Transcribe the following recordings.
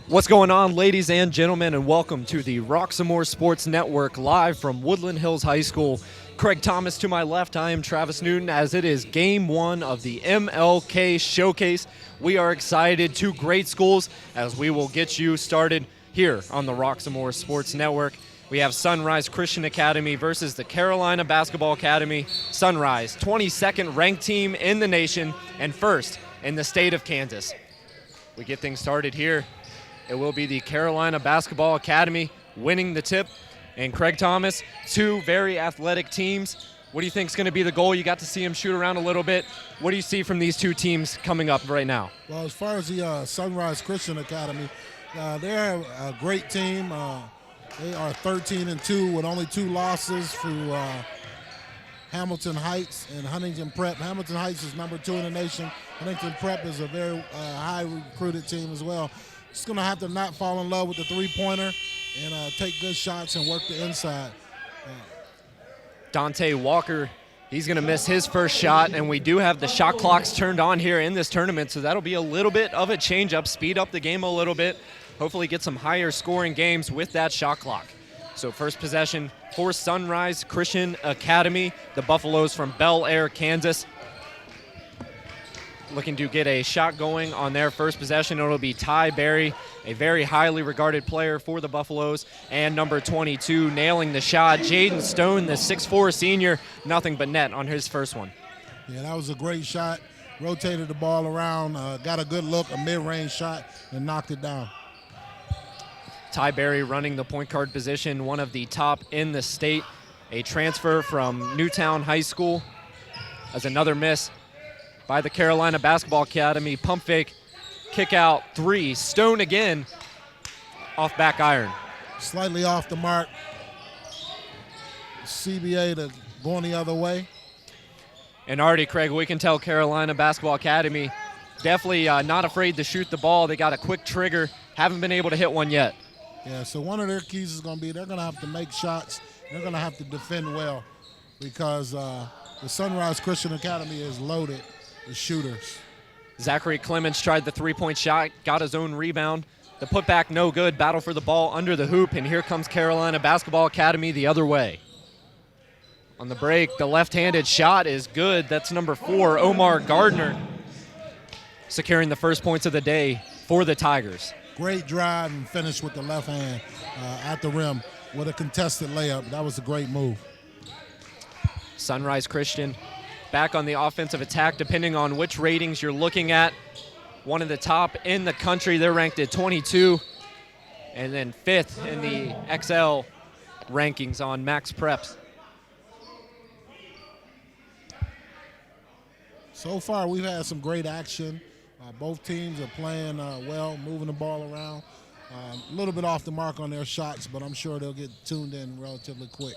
What's going on, ladies and gentlemen, and welcome to the Roxamore Sports Network live from Woodland Hills High School. Craig Thomas to my left. I am Travis Newton as it is game one of the MLK Showcase. We are excited. Two great schools as we will get you started here on the Roxamore Sports Network. We have Sunrise Christian Academy versus the Carolina Basketball Academy. Sunrise, 22nd ranked team in the nation and first in the state of Kansas. We get things started here. It will be the Carolina Basketball Academy winning the tip. And Craig Thomas, two very athletic teams. What do you think is going to be the goal? You got to see him shoot around a little bit. What do you see from these two teams coming up right now? Well, as far as the Sunrise Christian Academy, they're a great team. They are 13-2 with only 2 losses to Hamilton Heights and Huntington Prep. Hamilton Heights is number 2 in the nation. Huntington Prep is a very high recruited team as well. Just going to have to not fall in love with the three-pointer and take good shots and work the inside. Dante Walker, he's going to miss his first shot, and we do have the shot clocks turned on here in this tournament, so that'll be a little bit of a change-up, speed up the game a little bit, hopefully get some higher scoring games with that shot clock. So first possession for Sunrise Christian Academy, the Buffaloes from Bel Air, Kansas. Looking to get a shot going on their first possession. It'll be Ty Berry, a very highly regarded player for the Buffaloes, and number 22 nailing the shot. Jaden Stone, the 6'4 senior, nothing but net on his first one. Yeah, that was a great shot. Rotated the ball around, got a good look, a mid-range shot, and knocked it down. Ty Berry running the point guard position, one of the top in the state. A transfer from Newtown High School. As another miss by the Carolina Basketball Academy. Pump fake, kick out, 3. Stone again, off back iron. Slightly off the mark. CBA to going the other way. And already, Craig, we can tell Carolina Basketball Academy definitely not afraid to shoot the ball. They got a quick trigger, haven't been able to hit one yet. Yeah, so one of their keys is going to be they're going to have to make shots. They're going to have to defend well because the Sunrise Christian Academy is loaded with shooters. Zachary Clemens tried the three-point shot, got his own rebound. The putback no good, battle for the ball under the hoop, and here comes Carolina Basketball Academy the other way. On the break, the left-handed shot is good. That's number 4, Omar Gardner, securing the first points of the day for the Tigers. Great drive and finish with the left hand at the rim with a contested layup. That was a great move. Sunrise Christian back on the offensive attack, depending on which ratings you're looking at. One of the top in the country. They're ranked at 22, and then 5th in the XL rankings on Max Preps. So far, we've had some great action. Both teams are playing well, moving the ball around. A little bit off the mark on their shots, but I'm sure they'll get tuned in relatively quick.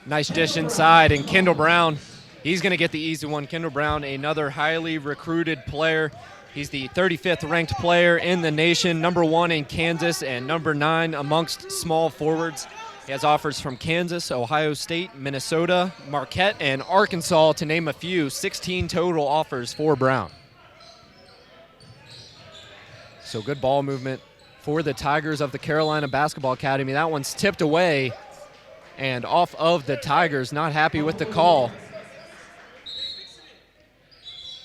Nice dish inside, and Kendall Brown, he's going to get the easy one. Kendall Brown, another highly recruited player. He's the 35th ranked player in the nation, number 1 in Kansas, and number 9 amongst small forwards. He has offers from Kansas, Ohio State, Minnesota, Marquette, and Arkansas, to name a few. 16 total offers for Brown. So good ball movement for the Tigers of the Carolina Basketball Academy. That one's tipped away and off of the Tigers. Not happy with the call.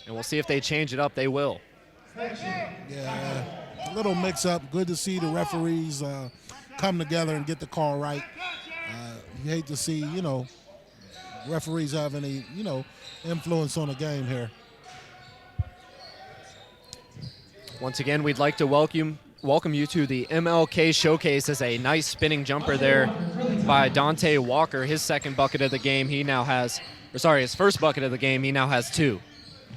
And we'll see if they change it up. They will. Yeah, a little mix-up. Good to see the referees come together and get the call right. You hate to see, referees have any, influence on the game here. Once again, we'd like to welcome you to the MLK Showcase. As a nice spinning jumper there by Dante Walker. His second bucket of the game, his first bucket of the game, he now has 2.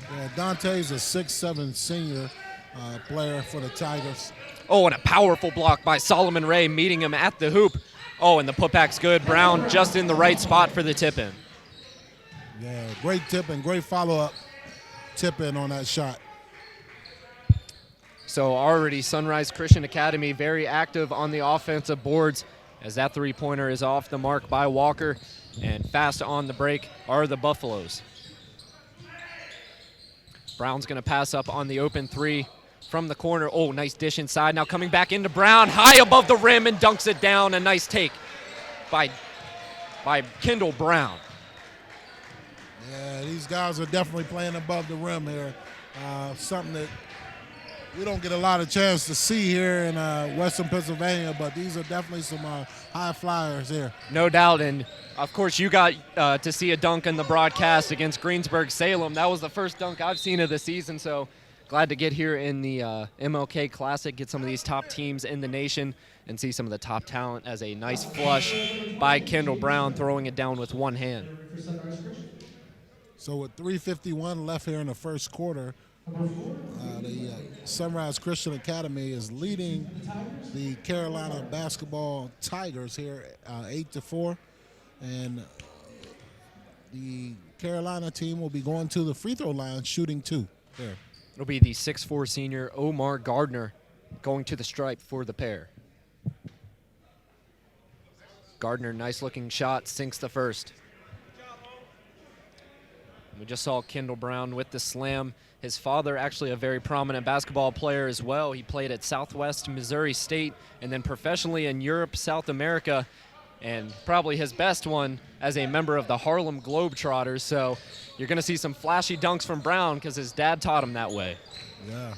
Yeah, Dante's a 6'7" senior player for the Tigers. Oh, and a powerful block by Solomon Ray, meeting him at the hoop. Oh, and the putback's good. Brown just in the right spot for the tip-in. Yeah, great tip-in, great follow-up tip-in on that shot. So already Sunrise Christian Academy very active on the offensive boards as that three-pointer is off the mark by Walker, and fast on the break are the Buffaloes. Brown's going to pass up on the open 3 from the corner. Oh, nice dish inside. Now coming back into Brown, high above the rim and dunks it down. A nice take by Kendall Brown. Yeah, these guys are definitely playing above the rim here. Something that we don't get a lot of chance to see here in Western Pennsylvania, but these are definitely some high flyers here. No doubt, and of course you got to see a dunk in the broadcast against Greensburg-Salem. That was the first dunk I've seen of the season, so glad to get here in the MLK Classic, get some of these top teams in the nation, and see some of the top talent as a nice flush by Kendall Brown, throwing it down with one hand. So with 3:51 left here in the first quarter, the Sunrise Christian Academy is leading the Carolina basketball Tigers here 8-4, and the Carolina team will be going to the free throw line shooting 2 there. It'll be the 6'4" senior Omar Gardner going to the stripe for the pair. Gardner, nice looking shot, sinks the first. We just saw Kendall Brown with the slam. His father, actually a very prominent basketball player as well. He played at Southwest Missouri State and then professionally in Europe, South America, and probably his best one as a member of the Harlem Globetrotters. So you're going to see some flashy dunks from Brown because his dad taught him that way. Yeah.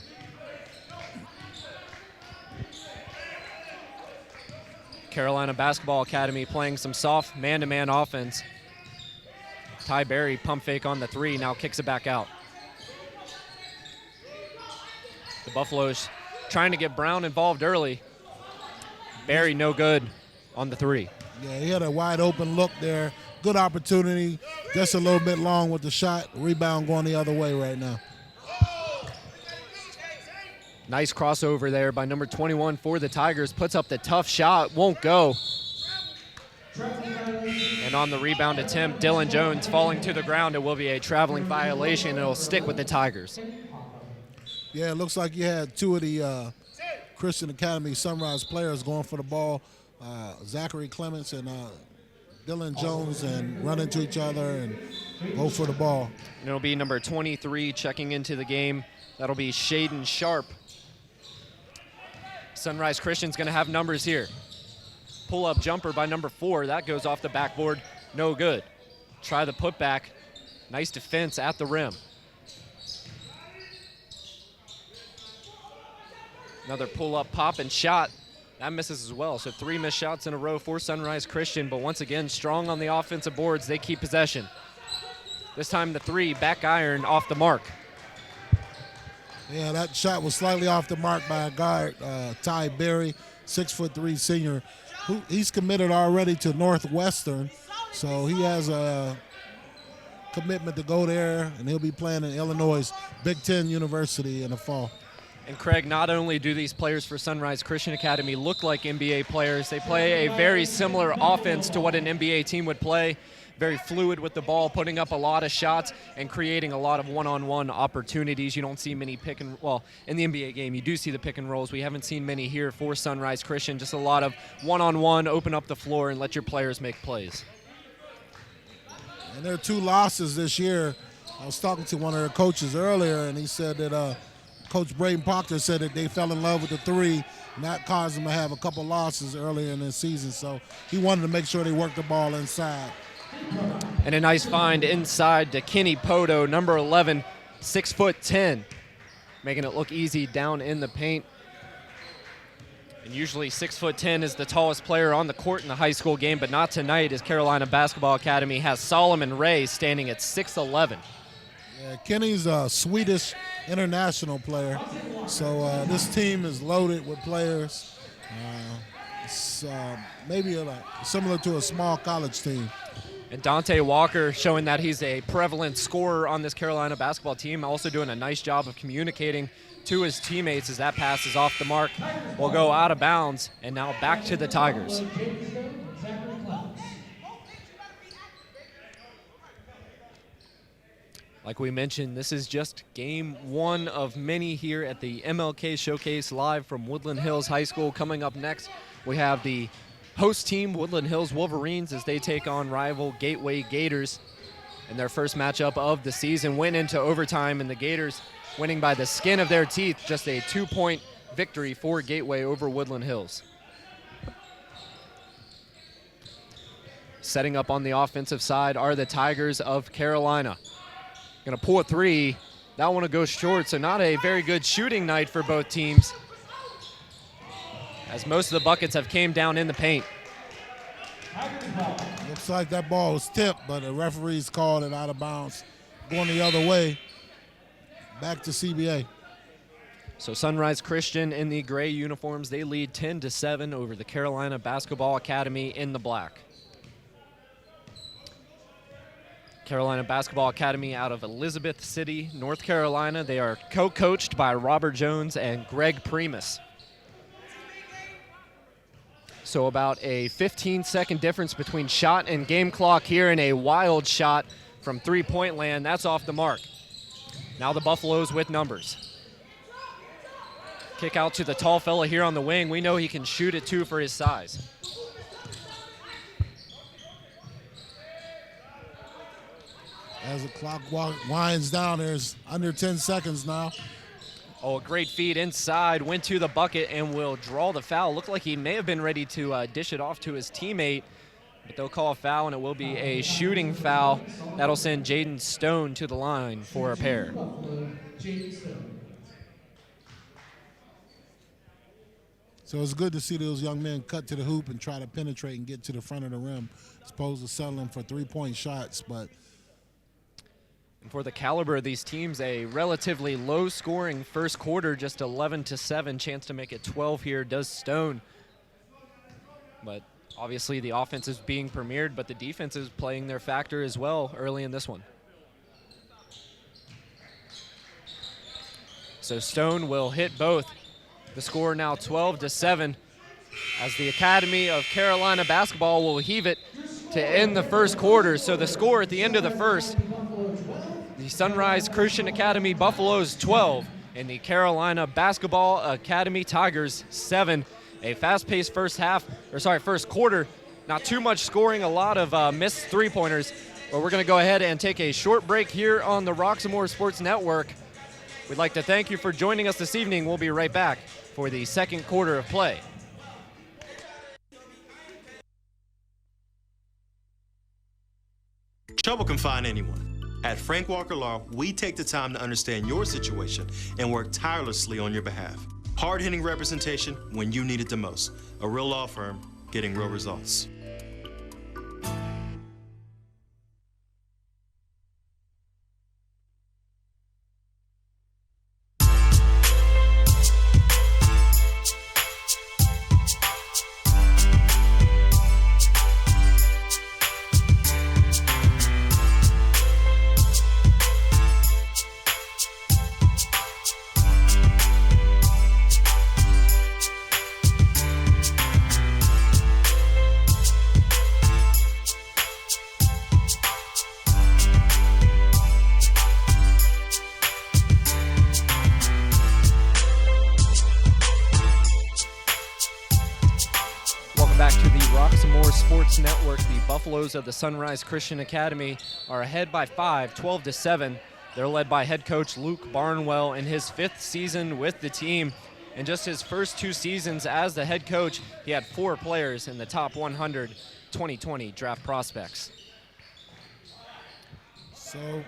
Carolina Basketball Academy playing some soft man-to-man offense. Ty Berry pump fake on the 3, now kicks it back out. The Buffaloes trying to get Brown involved early. Berry no good on the 3. Yeah, he had a wide open look there. Good opportunity, just a little bit long with the shot. Rebound going the other way right now. Nice crossover there by number 21 for the Tigers. Puts up the tough shot, won't go. And on the rebound attempt, Dylan Jones falling to the ground. It will be a traveling violation. It'll stick with the Tigers. Yeah, it looks like you had 2 of the Christian Academy Sunrise players going for the ball. Zachary Clements and Dylan Jones, and run into each other and go for the ball. And it'll be number 23 checking into the game. That'll be Shaden Sharp. Sunrise Christian's going to have numbers here. Pull-up jumper by number 4. That goes off the backboard. No good. Try the putback. Nice defense at the rim. Another pull-up pop and shot. That misses as well. So 3 missed shots in a row for Sunrise Christian, but once again, strong on the offensive boards. They keep possession. This time the 3, back iron off the mark. Yeah, that shot was slightly off the mark by a guard, Ty Berry, 6'3" senior. He's committed already to Northwestern, so he has a commitment to go there, and he'll be playing in Illinois Big Ten University in the fall. And Craig, not only do these players for Sunrise Christian Academy look like NBA players, they play a very similar offense to what an NBA team would play. Very fluid with the ball, putting up a lot of shots and creating a lot of one-on-one opportunities. You don't see many in the NBA game, you do see the pick and rolls. We haven't seen many here for Sunrise Christian, just a lot of one-on-one, open up the floor and let your players make plays. And there are 2 losses this year. I was talking to one of their coaches earlier, and he said that Coach Braden Proctor said that they fell in love with the 3, and that caused them to have a couple losses earlier in the season. So he wanted to make sure they worked the ball inside. And a nice find inside to Kenny Poto, number 11, 6'10", making it look easy down in the paint. And usually 6'10" is the tallest player on the court in the high school game, but not tonight, as Carolina Basketball Academy has Solomon Ray standing at 6'11". Yeah, Kenny's a Swedish international player, so this team is loaded with players. It's maybe similar to a small college team. And Dante Walker showing that he's a prevalent scorer on this Carolina basketball team, also doing a nice job of communicating to his teammates as that pass is off the mark. Will go out of bounds, and now back to the Tigers. Like we mentioned, this is just game 1 of many here at the MLK Showcase live from Woodland Hills High School. Coming up next, we have the host team, Woodland Hills Wolverines, as they take on rival Gateway Gators. in their first matchup of the season. Went into overtime, and the Gators winning by the skin of their teeth. Just a 2-point victory for Gateway over Woodland Hills. Setting up on the offensive side are the Tigers of Carolina. Going to pull a three. That one will go short, so not a very good shooting night for both teams, as most of the buckets have came down in the paint. Looks like that ball was tipped, but the referees called it out of bounds, going the other way, back to CBA. So Sunrise Christian in the gray uniforms, they lead 10-7 over the Carolina Basketball Academy in the black. Carolina Basketball Academy out of Elizabeth City, North Carolina. They are co-coached by Robert Jones and Greg Primus. So about a 15-second difference between shot and game clock here, and a wild shot from three-point land. That's off the mark. Now the Buffaloes with numbers. Kick out to the tall fella here on the wing. We know he can shoot it too for his size. As the clock winds down, there's under 10 seconds now. Oh, a great feed inside, went to the bucket and will draw the foul. Looked like he may have been ready to dish it off to his teammate, but they'll call a foul, and it will be a shooting foul. That'll send Jaden Stone to the line for a pair. So it's good to see those young men cut to the hoop and try to penetrate and get to the front of the rim, as opposed to settling for three-point shots. But and for the caliber of these teams, a relatively low-scoring first quarter, just 11-7. Chance to make it 12 here does Stone. But obviously the offense is being premiered, but the defense is playing their factor as well early in this one. So Stone will hit both. The score now 12-7, as the Academy of Carolina basketball will heave it to end the first quarter. So the score at the end of the first, the Sunrise Christian Academy Buffaloes 12 and the Carolina Basketball Academy Tigers 7. A fast-paced first quarter. Not too much scoring, a lot of missed three-pointers. But we're going to go ahead and take a short break here on the Roxamore Sports Network. We'd like to thank you for joining us this evening. We'll be right back for the second quarter of play. Trouble can find anyone. At Frank Walker Law, we take the time to understand your situation and work tirelessly on your behalf. Hard-hitting representation when you need it the most. A real law firm getting real results. Roxamore Sports Network. The Buffaloes of the Sunrise Christian Academy are ahead by 5, 12-7. They're led by head coach Luke Barnwell in his 5th season with the team. In just his first 2 seasons as the head coach, he had 4 players in the top 100 2020 draft prospects. So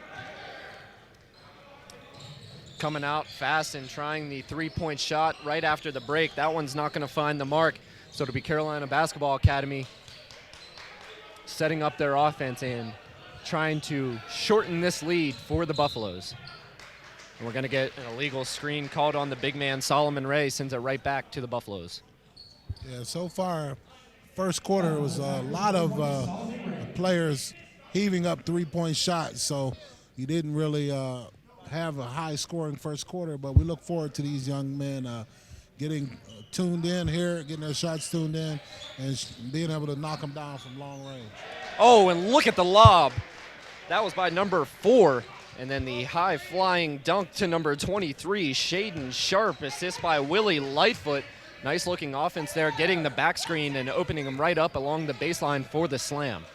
coming out fast and trying the three-point shot right after the break. That one's not going to find the mark. So it'll be Carolina Basketball Academy setting up their offense and trying to shorten this lead for the Buffaloes. And we're going to get an illegal screen called on the big man. Solomon Ray sends it right back to the Buffaloes. Yeah, so far, first quarter was a lot of players heaving up three-point shots, so you didn't really have a high-scoring first quarter, but we look forward to these young men getting tuned in here, getting their shots tuned in, and being able to knock them down from long range. Oh, and look at the lob. That was by number 4. And then the high-flying dunk to number 23, Shaden Sharp, assist by Willie Lightfoot. Nice-looking offense there, getting the back screen and opening them right up along the baseline for the slam.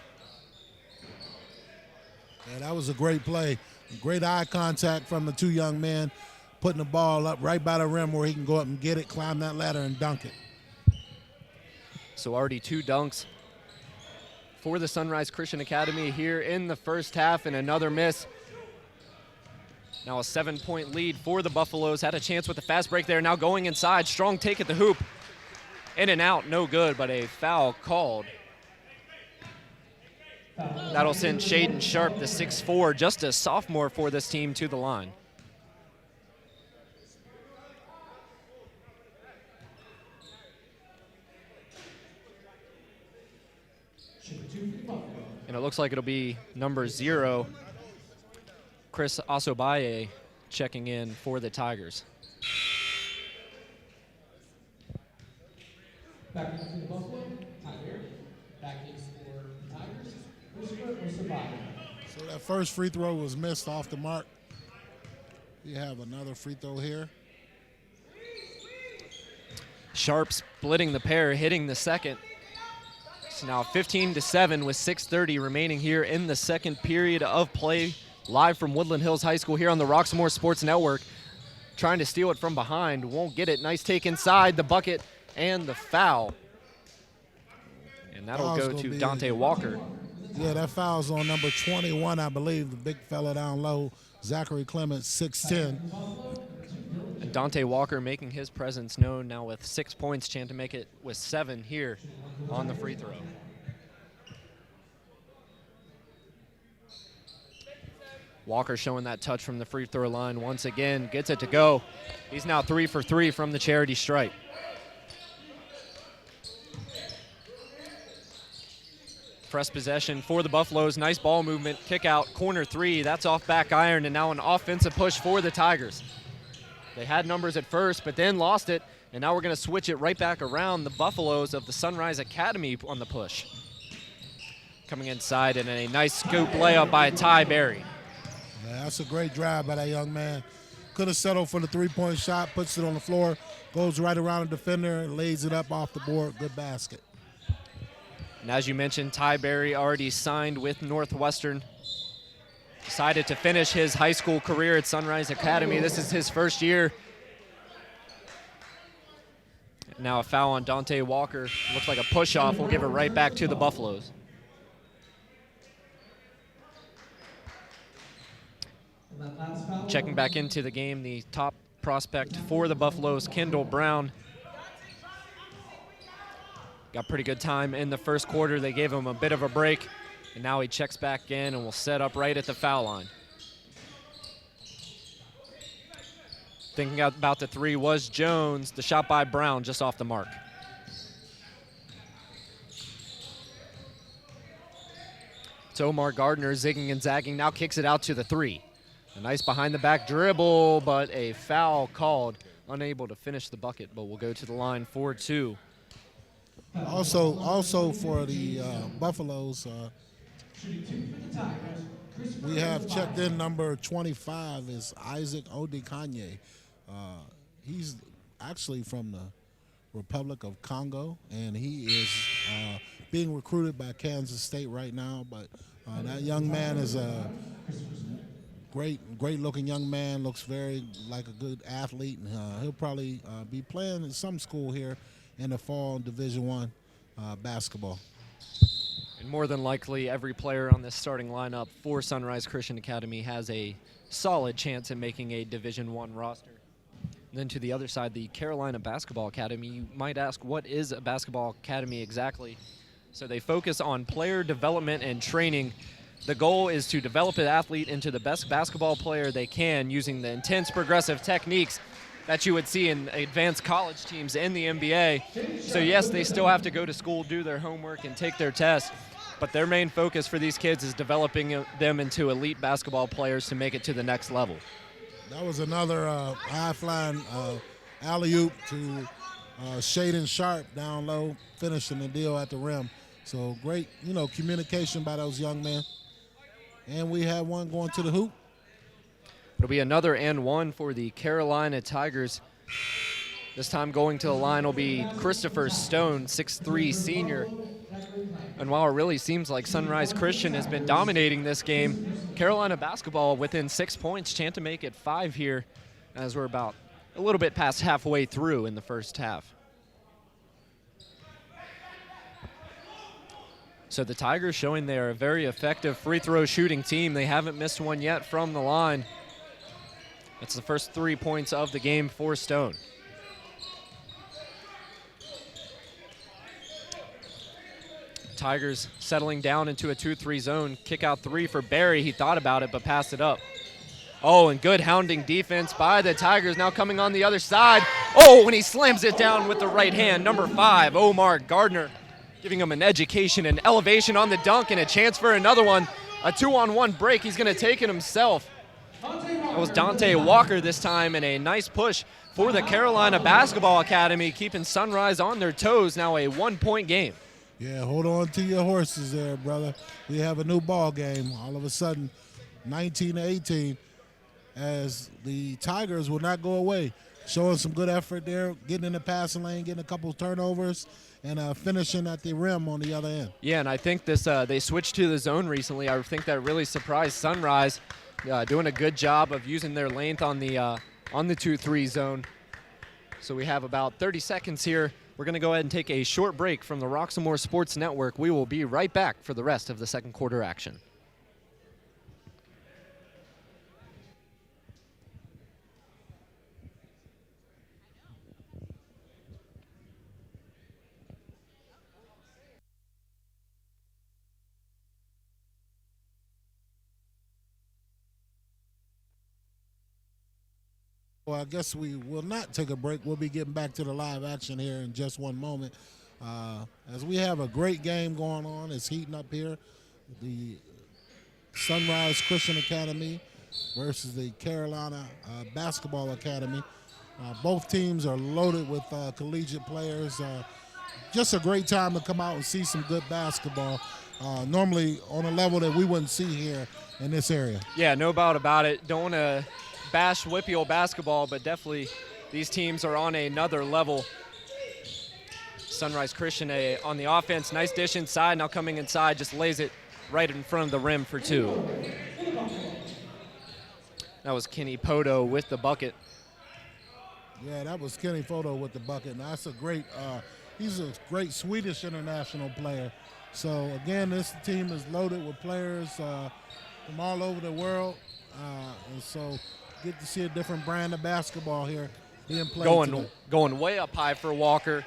Yeah, that was a great play. Great eye contact from the two young men, putting the ball up right by the rim where he can go up and get it, climb that ladder, and dunk it. So already 2 dunks for the Sunrise Christian Academy here in the first half, and another miss. Now a 7-point lead for the Buffaloes. Had a chance with the fast break there. Now going inside, strong take at the hoop. In and out, no good, but a foul called. That'll send Shaden Sharp, the 6'4", just a sophomore for this team, to the line. And it looks like it'll be number 0, Chris Asobaye, checking in for the Tigers. Back to the Buffalo, Tyler. Back in for Tigers, Christopher Asobaye. So that first free throw was missed off the mark. We have another free throw here. Sharp splitting the pair, hitting the second. It's now 15-7 with 6:30 remaining here in the second period of play. Live from Woodland Hills High School here on the Roxamore Sports Network. Trying to steal it from behind, won't get it. Nice take inside, the bucket and the foul. And that'll go to Dante Walker. Yeah, that foul's on number 21, I believe, the big fella down low, Zachary Clements, 6'10". And Dante Walker making his presence known now with 6 points, chance to make it with 7 here on the free throw. Walker showing that touch from the free throw line once again, gets it to go. He's now 3 for 3 from the charity stripe. Press possession for the Buffaloes. Nice ball movement, kick out, corner 3. That's off back iron, and now an offensive push for the Tigers. They had numbers at first, but then lost it, and now we're going to switch it right back around. The Buffaloes of the Sunrise Academy on the push. Coming inside, and a nice scoop layup by Ty Berry. Yeah, that's a great drive by that young man. Could have settled for the three-point shot, puts it on the floor, goes right around the defender, and lays it up off the board. Good basket. And as you mentioned, Ty Berry already signed with Northwestern. Decided to finish his high school career at Sunrise Academy. This is his first year. Now a foul on Dante Walker. Looks like a push-off. We'll give it right back to the Buffaloes. Checking back into the game, the top prospect for the Buffaloes, Kendall Brown. Got pretty good time in the first quarter. They gave him a bit of a break, and now he checks back in and will set up right at the foul line. Thinking about the 3 was Jones. The shot by Brown just off the mark. It's Omar Gardner zigging and zagging, now kicks it out to the 3. A nice behind-the-back dribble, but a foul called. Unable to finish the bucket, but will go to the line for 2. Also for the Buffaloes, we have checked in number 25 is Isaac Odikanye. He's actually from the Republic of Congo, and he is being recruited by Kansas State right now. But that young man is a great-looking young man. Looks very like a good athlete, and he'll probably be playing in some school here in the fall in Division I basketball. And more than likely, every player on this starting lineup for Sunrise Christian Academy has a solid chance at making a Division I roster. And then to the other side, the Carolina Basketball Academy. You might ask, what is a basketball academy exactly? So they focus on player development and training. The goal is to develop an athlete into the best basketball player they can using the intense progressive techniques that you would see in advanced college teams in the NBA. So yes, they still have to go to school, do their homework, and take their tests, but their main focus for these kids is developing them into elite basketball players to make it to the next level. That was another high-flying alley-oop to Shaden Sharp down low, finishing the deal at the rim. So great, communication by those young men. And we have one going to the hoop. It'll be another and 1 for the Carolina Tigers. This time going to the line will be Christopher Stone, 6'3" senior. And while it really seems like Sunrise Christian has been dominating this game, Carolina basketball within 6 points, chance to make it 5 here as we're about a little bit past halfway through in the first half. So the Tigers showing they're a very effective free throw shooting team. They haven't missed one yet from the line. That's the first 3 points of the game for Stone. Tigers settling down into a 2-3 zone. Kick out 3 for Barry. He thought about it but passed it up. Oh, and good hounding defense by the Tigers. Now coming on the other side. Oh, and he slams it down with the right hand. Number 5, Omar Gardner, giving him an education and elevation on the dunk and a chance for another one. A 2-on-1 break. He's going to take it himself. That was Dante Walker this time, and a nice push for the Carolina Basketball Academy, keeping Sunrise on their toes. Now a 1-point game. Yeah, hold on to your horses there, brother. We have a new ball game. All of a sudden, 19-18, as the Tigers will not go away. Showing some good effort there, getting in the passing lane, getting a couple turnovers, and finishing at the rim on the other end. Yeah, and I think this they switched to the zone recently. I think that really surprised Sunrise, doing a good job of using their length on the 2-3 zone. So we have about 30 seconds here. We're going to go ahead and take a short break from the Roxamore Sports Network. We will be right back for the rest of the second quarter action. Well, I guess we will not take a break. We'll be getting back to the live action here in just one moment. As we have a great game going on, it's heating up here. The Sunrise Christian Academy versus the Carolina Basketball Academy. Both teams are loaded with collegiate players. Just a great time to come out and see some good basketball, normally on a level that we wouldn't see here in this area. Yeah, no doubt about it. Don't want to bash Whippeal basketball, but definitely these teams are on another level. Sunrise Christian on the offense, nice dish inside, now coming inside, just lays it right in front of the rim for 2. That was Kenny Poto with the bucket. Yeah, that was Kenny Poto with the bucket. And that's a great, he's a great Swedish international player. So again, this team is loaded with players from all over the world. And so get to see a different brand of basketball here being played today. Going way up high for Walker.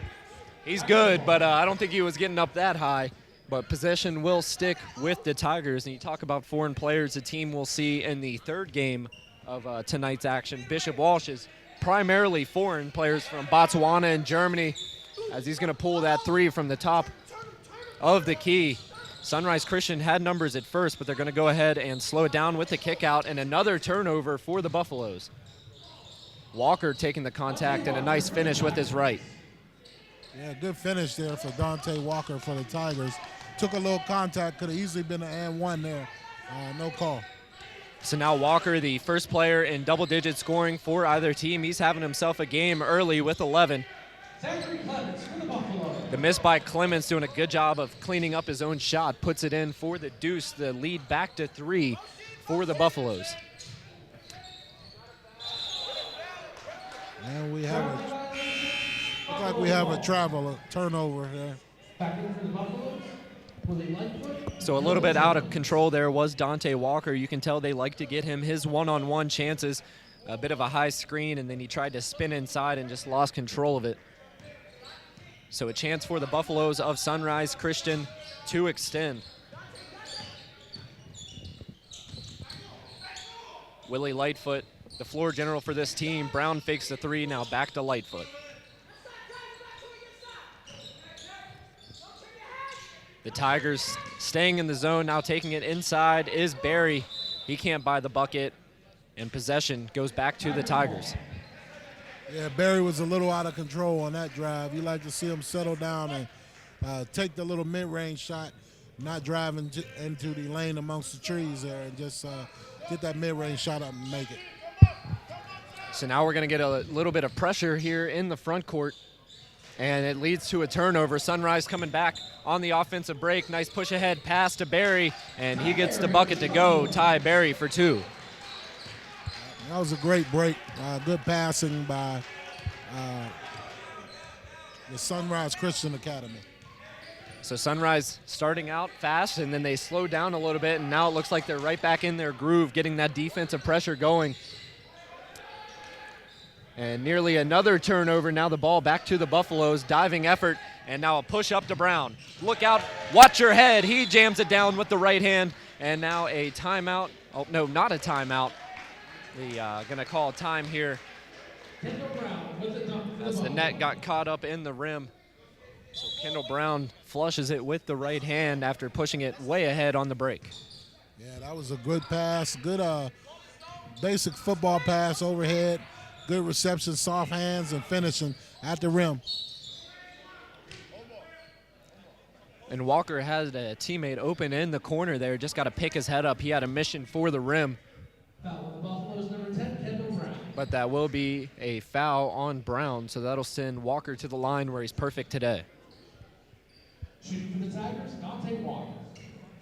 He's good, but I don't think he was getting up that high. But possession will stick with the Tigers. And you talk about foreign players the team will see in the third game of tonight's action. Bishop Walsh is primarily foreign players from Botswana and Germany, as he's going to pull that 3 from the top of the key. Sunrise Christian had numbers at first, but they're going to go ahead and slow it down with the kick out and another turnover for the Buffaloes. Walker taking the contact and a nice finish with his right. Yeah, good finish there for Dante Walker for the Tigers. Took a little contact, could have easily been an and 1 there. No call. So now Walker, the first player in double-digit scoring for either team. He's having himself a game early with 11. The miss by Clements, doing a good job of cleaning up his own shot, puts it in for the deuce, the lead back to 3 for the Buffaloes. And we have looks like we have a turnover here. So a little bit out of control there was Dante Walker. You can tell they like to get him his one-on-one chances. A bit of a high screen, and then he tried to spin inside and just lost control of it. So a chance for the Buffaloes of Sunrise Christian to extend. Willie Lightfoot, the floor general for this team. Brown fakes the 3, now back to Lightfoot. The Tigers staying in the zone, now taking it inside is Barry. He can't buy the bucket, and possession goes back to the Tigers. Yeah, Barry was a little out of control on that drive. You like to see him settle down and take the little mid-range shot, not driving into the lane amongst the trees there, and just get that mid-range shot up and make it. So now we're going to get a little bit of pressure here in the front court. And it leads to a turnover. Sunrise coming back on the offensive break. Nice push ahead pass to Barry, and he gets the bucket to go. Ty Barry for 2. That was a great break. Good passing by the Sunrise Christian Academy. So Sunrise starting out fast, and then they slow down a little bit, and now it looks like they're right back in their groove, getting that defensive pressure going. And nearly another turnover. Now the ball back to the Buffaloes. Diving effort, and now a push up to Brown. Look out, watch your head. He jams it down with the right hand, and now a timeout. Oh, no, not a timeout. Going to call time here as the net got caught up in the rim. So Kendall Brown flushes it with the right hand after pushing it way ahead on the break. Yeah, that was a good pass. Good basic football pass overhead. Good reception, soft hands, and finishing at the rim. And Walker had a teammate open in the corner there. Just got to pick his head up. He had a mission for the rim. Foul on the Buffaloes, number 10, Kendall Brown. But that will be a foul on Brown, so that'll send Walker to the line where he's perfect today. Shooting for the Tigers, Dante Walker.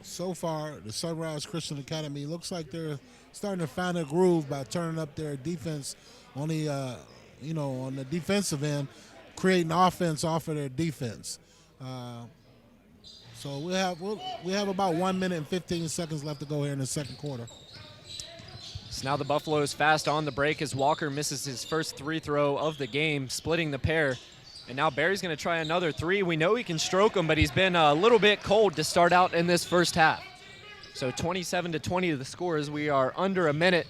So far, the Sunrise Christian Academy looks like they're starting to find a groove by turning up their defense on the, on the defensive end, creating offense off of their defense. So we have about 1 minute and 15 seconds left to go here in the second quarter. So now the Buffaloes fast on the break as Walker misses his first 3 throw of the game, splitting the pair. And now Barry's going to try another 3. We know he can stroke him, but he's been a little bit cold to start out in this first half. So 27-20 the score as we are under a minute.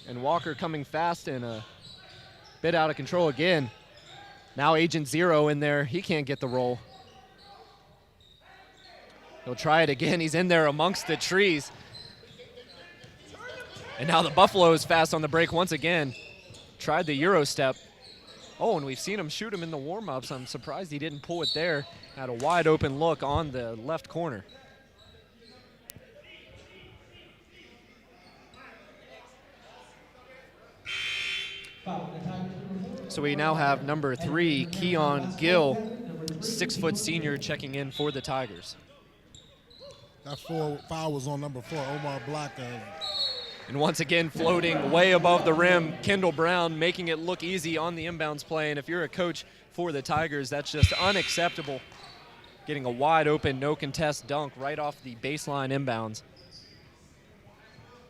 And Walker coming fast and a bit out of control again. Now Agent Zero in there. He can't get the roll. He'll try it again. He's in there amongst the trees. And now the Buffaloes fast on the break once again. Tried the Euro step. Oh, and we've seen him shoot him in the warm-ups. I'm surprised he didn't pull it there. Had a wide open look on the left corner. So we now have number 3, Keon Gill, 6-foot senior, checking in for the Tigers. That foul was on number 4, Omar Black. And once again, floating way above the rim, Kendall Brown making it look easy on the inbounds play. And if you're a coach for the Tigers, that's just unacceptable. Getting a wide open, no contest dunk right off the baseline inbounds.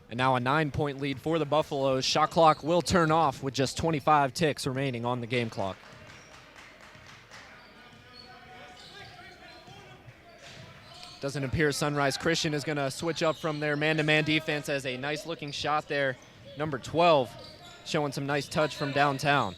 And now a 9-point lead for the Buffaloes. Shot clock will turn off with just 25 ticks remaining on the game clock. Doesn't appear Sunrise Christian is going to switch up from their man-to-man defense as a nice-looking shot there. Number 12 showing some nice touch from downtown.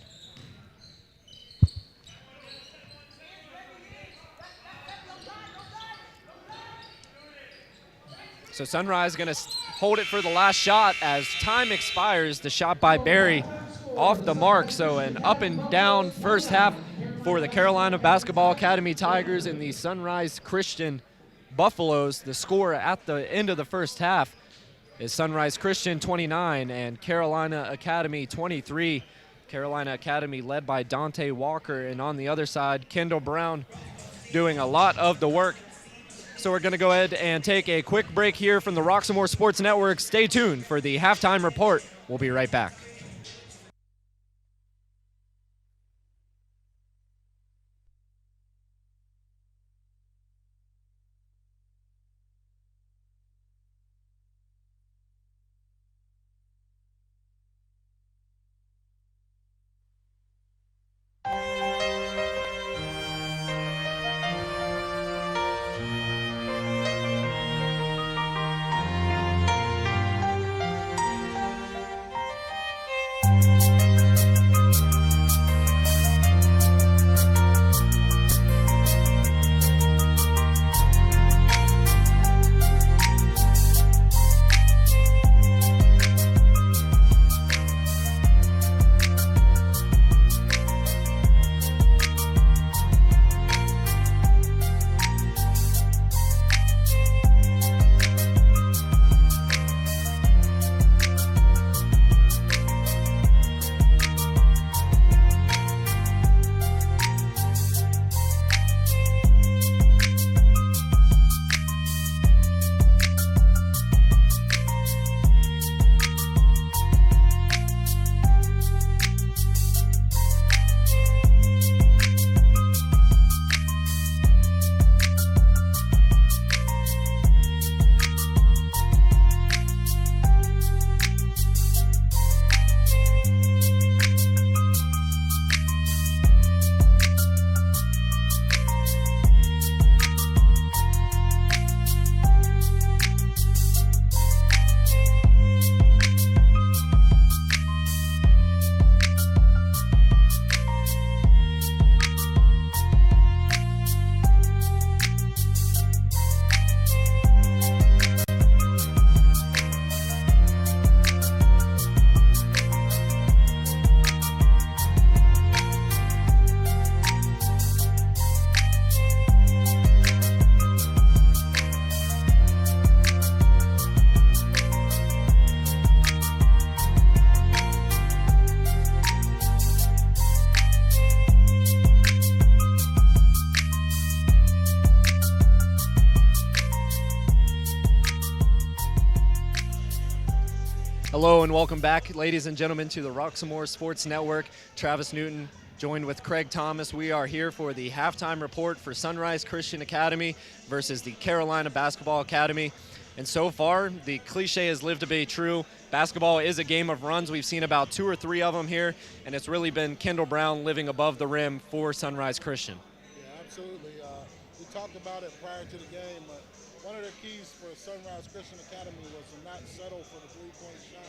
So Sunrise going to hold it for the last shot as time expires. The shot by Barry off the mark. So an up and down first half for the Carolina Basketball Academy Tigers and the Sunrise Christian Buffaloes. The score at the end of the first half is Sunrise Christian 29 and Carolina Academy 23. Carolina Academy led by Dante Walker, and on the other side, Kendall Brown doing a lot of the work. So we're going to go ahead and take a quick break here from the Roxamore Sports Network. Stay tuned for the halftime report. We'll be right back. Hello and welcome back, ladies and gentlemen, to the Roxamore Sports Network. Travis Newton joined with Craig Thomas. We are here for the halftime report for Sunrise Christian Academy versus the Carolina Basketball Academy. And so far, the cliche has lived to be true. Basketball is a game of runs. We've seen about 2 or 3 of them here, and it's really been Kendall Brown living above the rim for Sunrise Christian. Yeah, absolutely. We talked about it prior to the game. One of the keys for Sunrise Christian Academy was to not settle for the three-point shot.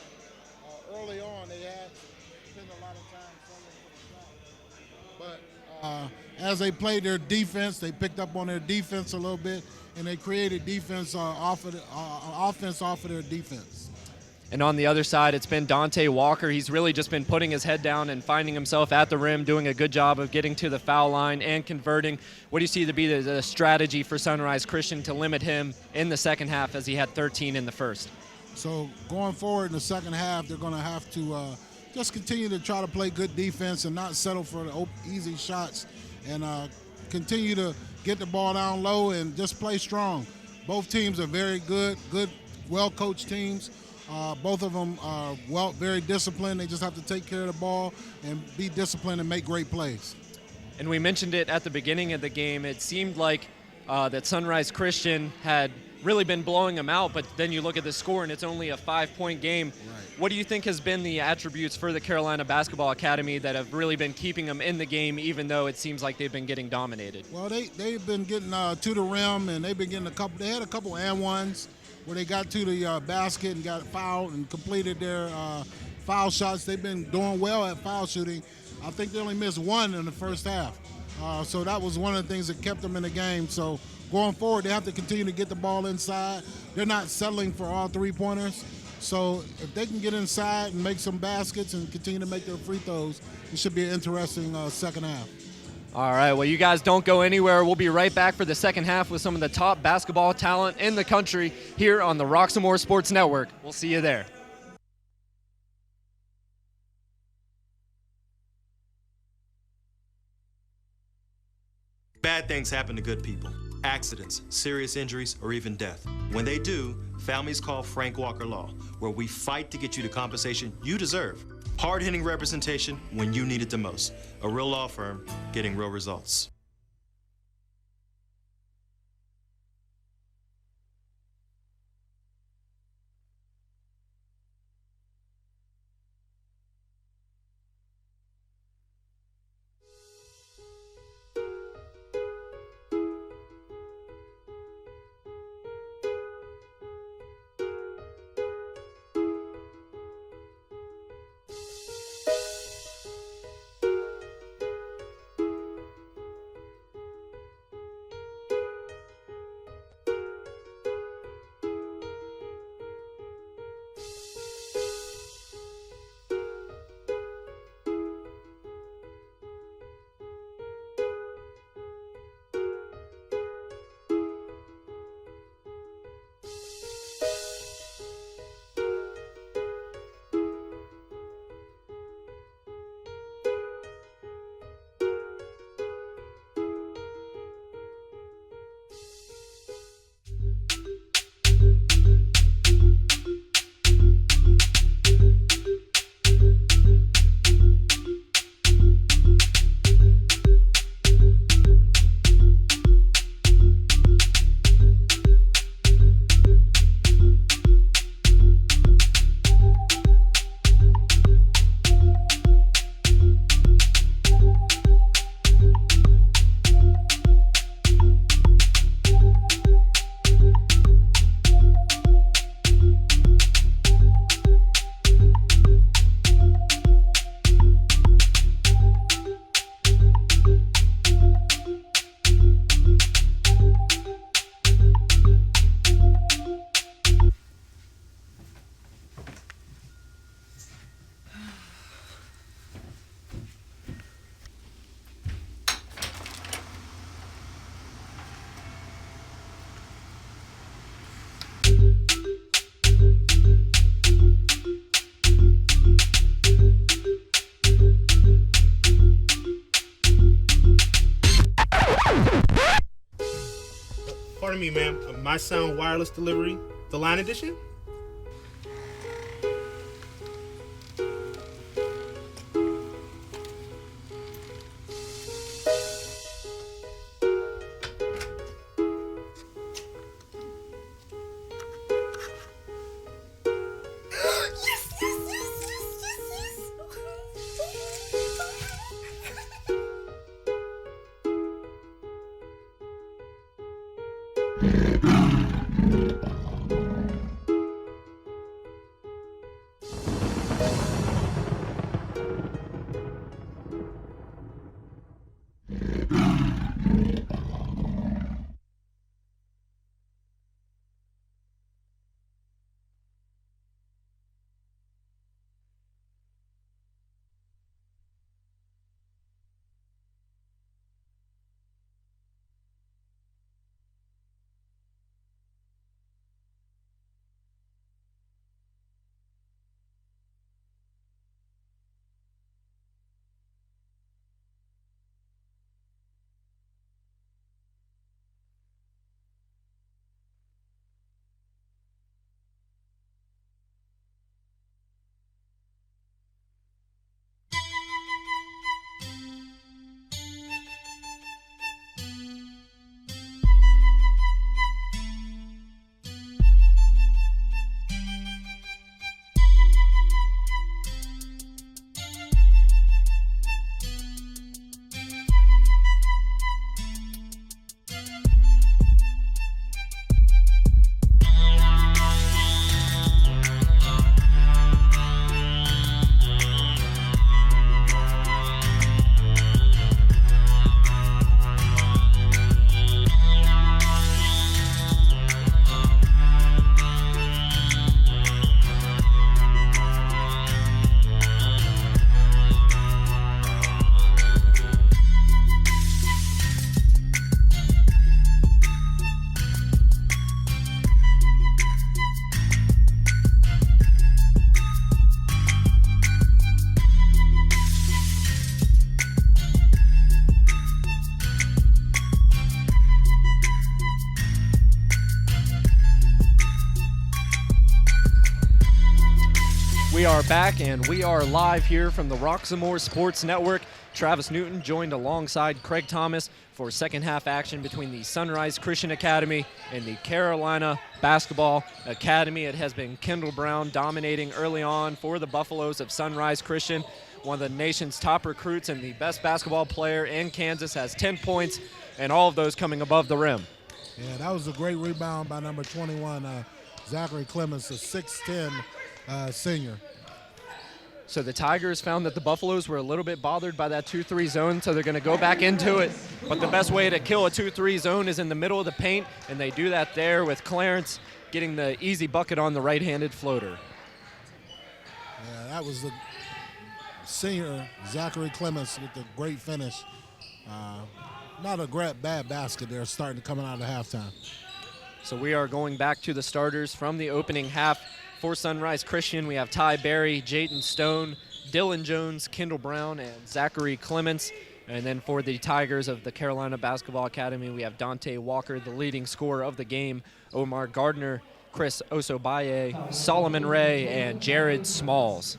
Early on, they had spent a lot of time settling for the shot. But as they played their defense, they picked up on their defense a little bit, and they created offense off of their defense. And on the other side, it's been Dante Walker. He's really just been putting his head down and finding himself at the rim, doing a good job of getting to the foul line and converting. What do you see to be the strategy for Sunrise Christian to limit him in the second half, as he had 13 in the first? So going forward in the second half, they're going to have to just continue to try to play good defense and not settle for the easy shots, and continue to get the ball down low and just play strong. Both teams are very good, well-coached teams. Both of them are very disciplined. They just have to take care of the ball and be disciplined and make great plays. And we mentioned it at the beginning of the game. It seemed like that Sunrise Christian had really been blowing them out, but then you look at the score and it's only a 5-point game. Right. What do you think has been the attributes for the Carolina Basketball Academy that have really been keeping them in the game, even though it seems like they've been getting dominated? Well, they've been getting to the rim, and they've been getting they had a couple and ones where they got to the basket and got fouled and completed their foul shots. They've been doing well at foul shooting. I think they only missed 1 in the first half. So that was one of the things that kept them in the game. So going forward, they have to continue to get the ball inside. They're not settling for all three-pointers. So if they can get inside and make some baskets and continue to make their free throws, it should be an interesting second half. All right, well, you guys don't go anywhere. We'll be right back for the second half with some of the top basketball talent in the country here on the Roxamore Sports Network. We'll see you there. Bad things happen to good people. Accidents, serious injuries, or even death. When they do, families call Frank Walker Law, where we fight to get you the compensation you deserve. Hard-hitting representation when you need it the most. A real law firm getting real results. Pardon me, ma'am. My Sound Wireless Delivery, the Line Edition? We are back, and we are live here from the Roxamore Sports Network. Travis Newton joined alongside Craig Thomas for second half action between the Sunrise Christian Academy and the Carolina Basketball Academy. It has been Kendall Brown dominating early on for the Buffaloes of Sunrise Christian. One of the nation's top recruits and the best basketball player in Kansas, has 10 points, and all of those coming above the rim. Yeah, that was a great rebound by number 21, Zachary Clemens, a 6'10", senior. So the Tigers found that the Buffaloes were a little bit bothered by that 2-3 zone, so they're going to go back into it. But the best way to kill a 2-3 zone is in the middle of the paint, and they do that there with Clarence getting the easy bucket on the right-handed floater. Yeah, that was the senior, Zachary Clemens, with the great finish. Not a bad basket there, starting to come out of halftime. So we are going back to the starters from the opening half. For Sunrise Christian, we have Ty Berry, Jayton Stone, Dylan Jones, Kendall Brown, and Zachary Clements. And then for the Tigers of the Carolina Basketball Academy, we have Dante Walker, the leading scorer of the game, Omar Gardner, Chris Osobaye, Solomon Ray, and Jared Smalls.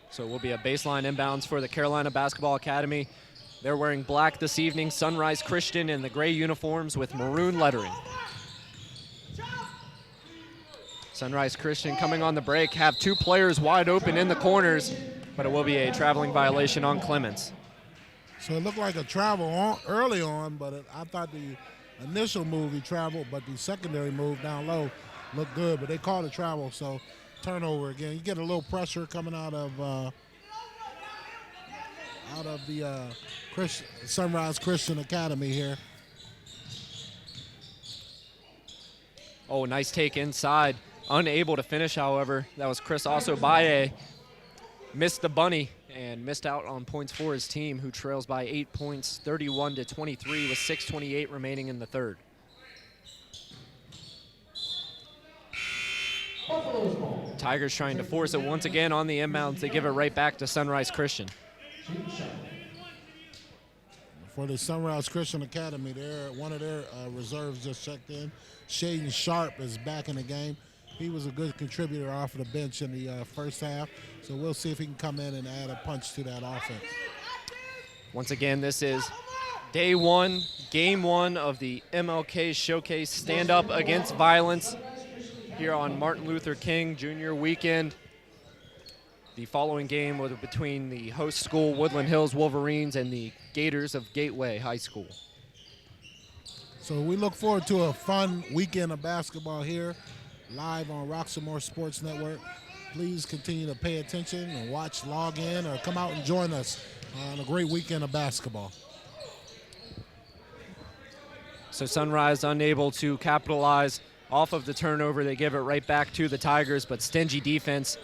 So it will be a baseline inbounds for the Carolina Basketball Academy. They're wearing black this evening, Sunrise Christian in the gray uniforms with maroon lettering. Sunrise Christian coming on the break, have two players wide open in the corners, but it will be a traveling violation on Clements. So it looked like a travel early on, but I thought the initial move he traveled, but the secondary move down low looked good, but they called it travel, so turnover again. You get a little pressure coming out of the Sunrise Christian Academy here. Oh, nice take inside. Unable to finish, however. That was Chris Osobaye. Missed the bunny and missed out on points for his team, who trails by 8 points, 31-23, with 6:28 remaining in the third. Tigers trying to force it once again on the inbounds. They give it right back to Sunrise Christian. For the Sunrise Christian Academy, one of their reserves just checked in. Shaden Sharp is back in the game. He was a good contributor off of the bench in the first half, so we'll see if he can come in and add a punch to that offense. Once again, this is day one, game one of the MLK Showcase Stand Up Against Violence here on Martin Luther King Jr. weekend. The following game was between the host school, Woodland Hills Wolverines, and the Gators of Gateway High School. So we look forward to a fun weekend of basketball here, live on Roxamore Sports Network. Please continue to pay attention and watch, log in, or come out and join us on a great weekend of basketball. So Sunrise unable to capitalize off of the turnover. They give it right back to the Tigers, but stingy defense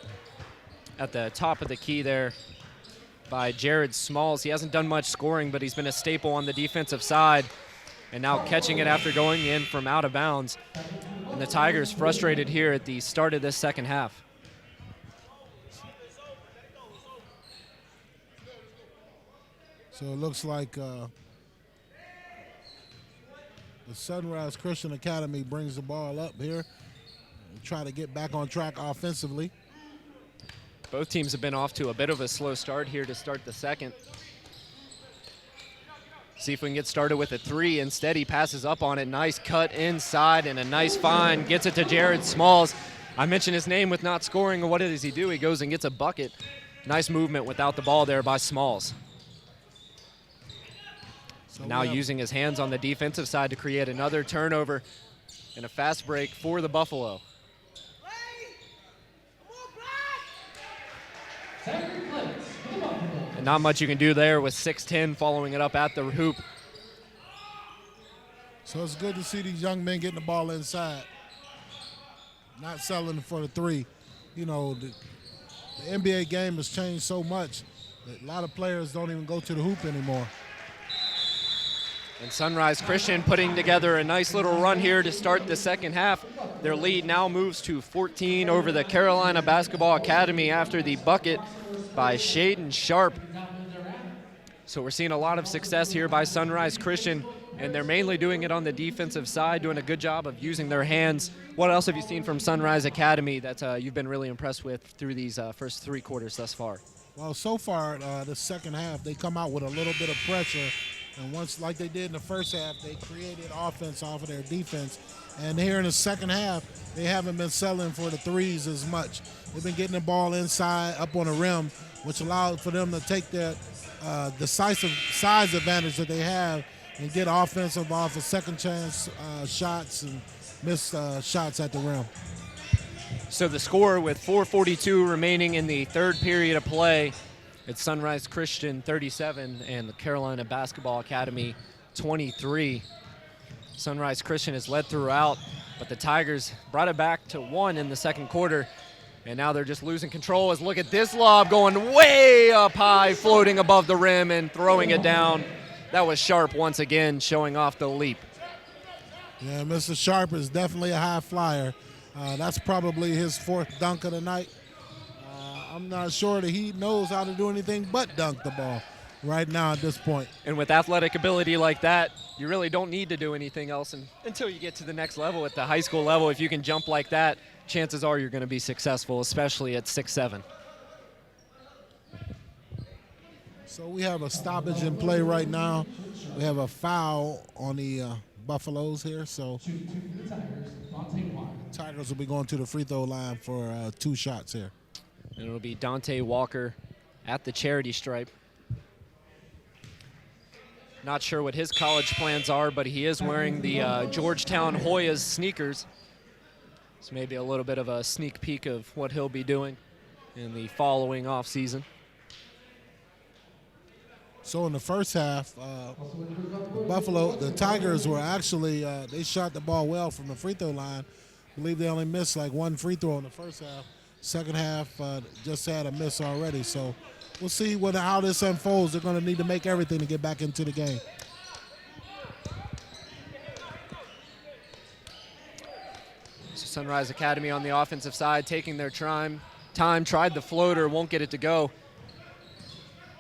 at the top of the key there by Jared Smalls. He hasn't done much scoring, but he's been a staple on the defensive side, and now catching it after going in from out of bounds. And the Tigers frustrated here at the start of this second half. So it looks like the Sunrise Christian Academy brings the ball up here and try to get back on track offensively. Both teams have been off to a bit of a slow start here to start the second. See if we can get started with a three. Instead, he passes up on it. Nice cut inside and a nice find. Gets it to Jared Smalls. I mentioned his name with not scoring, and what does he do? He goes and gets a bucket. Nice movement without the ball there by Smalls. So now using his hands on the defensive side to create another turnover and a fast break for the Buffalo. And not much you can do there with 6'10", following it up at the hoop. So it's good to see these young men getting the ball inside, not settling for the three. You know, the NBA game has changed so much that a lot of players don't even go to the hoop anymore. And Sunrise Christian putting together a nice little run here to start the second half. Their lead now moves to 14 over the Carolina Basketball Academy after the bucket by Shaden Sharp. So we're seeing a lot of success here by Sunrise Christian and they're mainly doing it on the defensive side, doing a good job of using their hands. What else have you seen from Sunrise Academy that you've been really impressed with through these first 3 quarters thus far? Well, so far, the second half, they come out with a little bit of pressure. And once, like they did in the first half, they created offense off of their defense. And here in the second half, they haven't been selling for the threes as much. They've been getting the ball inside, up on the rim, which allowed for them to take that decisive size advantage that they have and get offensive off of second chance shots and miss shots at the rim. So the score with 4:42 remaining in the third period of play, it's Sunrise Christian 37 and the Carolina Basketball Academy 23. Sunrise Christian has led throughout, but the Tigers brought it back to 1 in the second quarter, and now they're just losing control. As look at this lob going way up high, floating above the rim and throwing it down. That was Sharp once again, showing off the leap. Yeah, Mr. Sharp is definitely a high flyer. That's probably his 4th dunk of the night. I'm not sure that he knows how to do anything but dunk the ball right now at this point. And with athletic ability like that, you really don't need to do anything else until you get to the next level. At the high school level, if you can jump like that, chances are you're going to be successful, especially at 6'7". So we have a stoppage in play right now. We have a foul on the Buffaloes here, so Tigers will be going to the free throw line for 2 shots here. And it'll be Dante Walker at the charity stripe. Not sure what his college plans are, but he is wearing the Georgetown Hoyas sneakers. So maybe a little bit of a sneak peek of what he'll be doing in the following offseason. So in the first half, the Tigers were actually, they shot the ball well from the free throw line. I believe they only missed like 1 free throw in the first half. Second half, just had a miss already. So we'll see how this unfolds. They're going to need to make everything to get back into the game. So Sunrise Academy on the offensive side, taking their time, tried the floater, won't get it to go.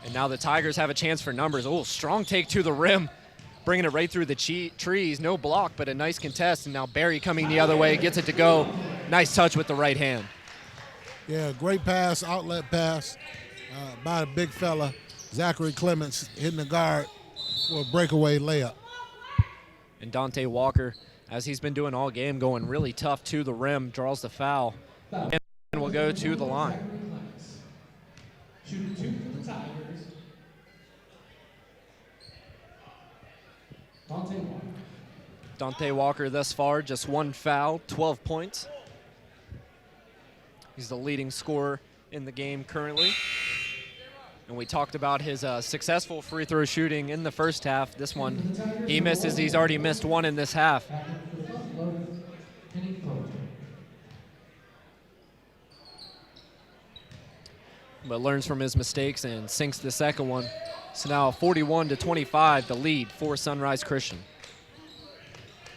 And now the Tigers have a chance for numbers. Oh, strong take to the rim, bringing it right through the trees. No block, but a nice contest. And now Barry coming the other way, gets it to go. Nice touch with the right hand. Yeah, great pass, outlet pass by a big fella. Zachary Clements hitting the guard for a breakaway layup. And Dante Walker, as he's been doing all game, going really tough to the rim, draws the foul. And will go to the line. Shooting 2 for the Tigers. Dante Walker. Dante Walker thus far, just 1 foul, 12 points. He's the leading scorer in the game currently. And we talked about his successful free throw shooting in the first half. This one, he misses. He's already missed 1 in this half. But learns from his mistakes and sinks the second one. So now 41-25, the lead for Sunrise Christian.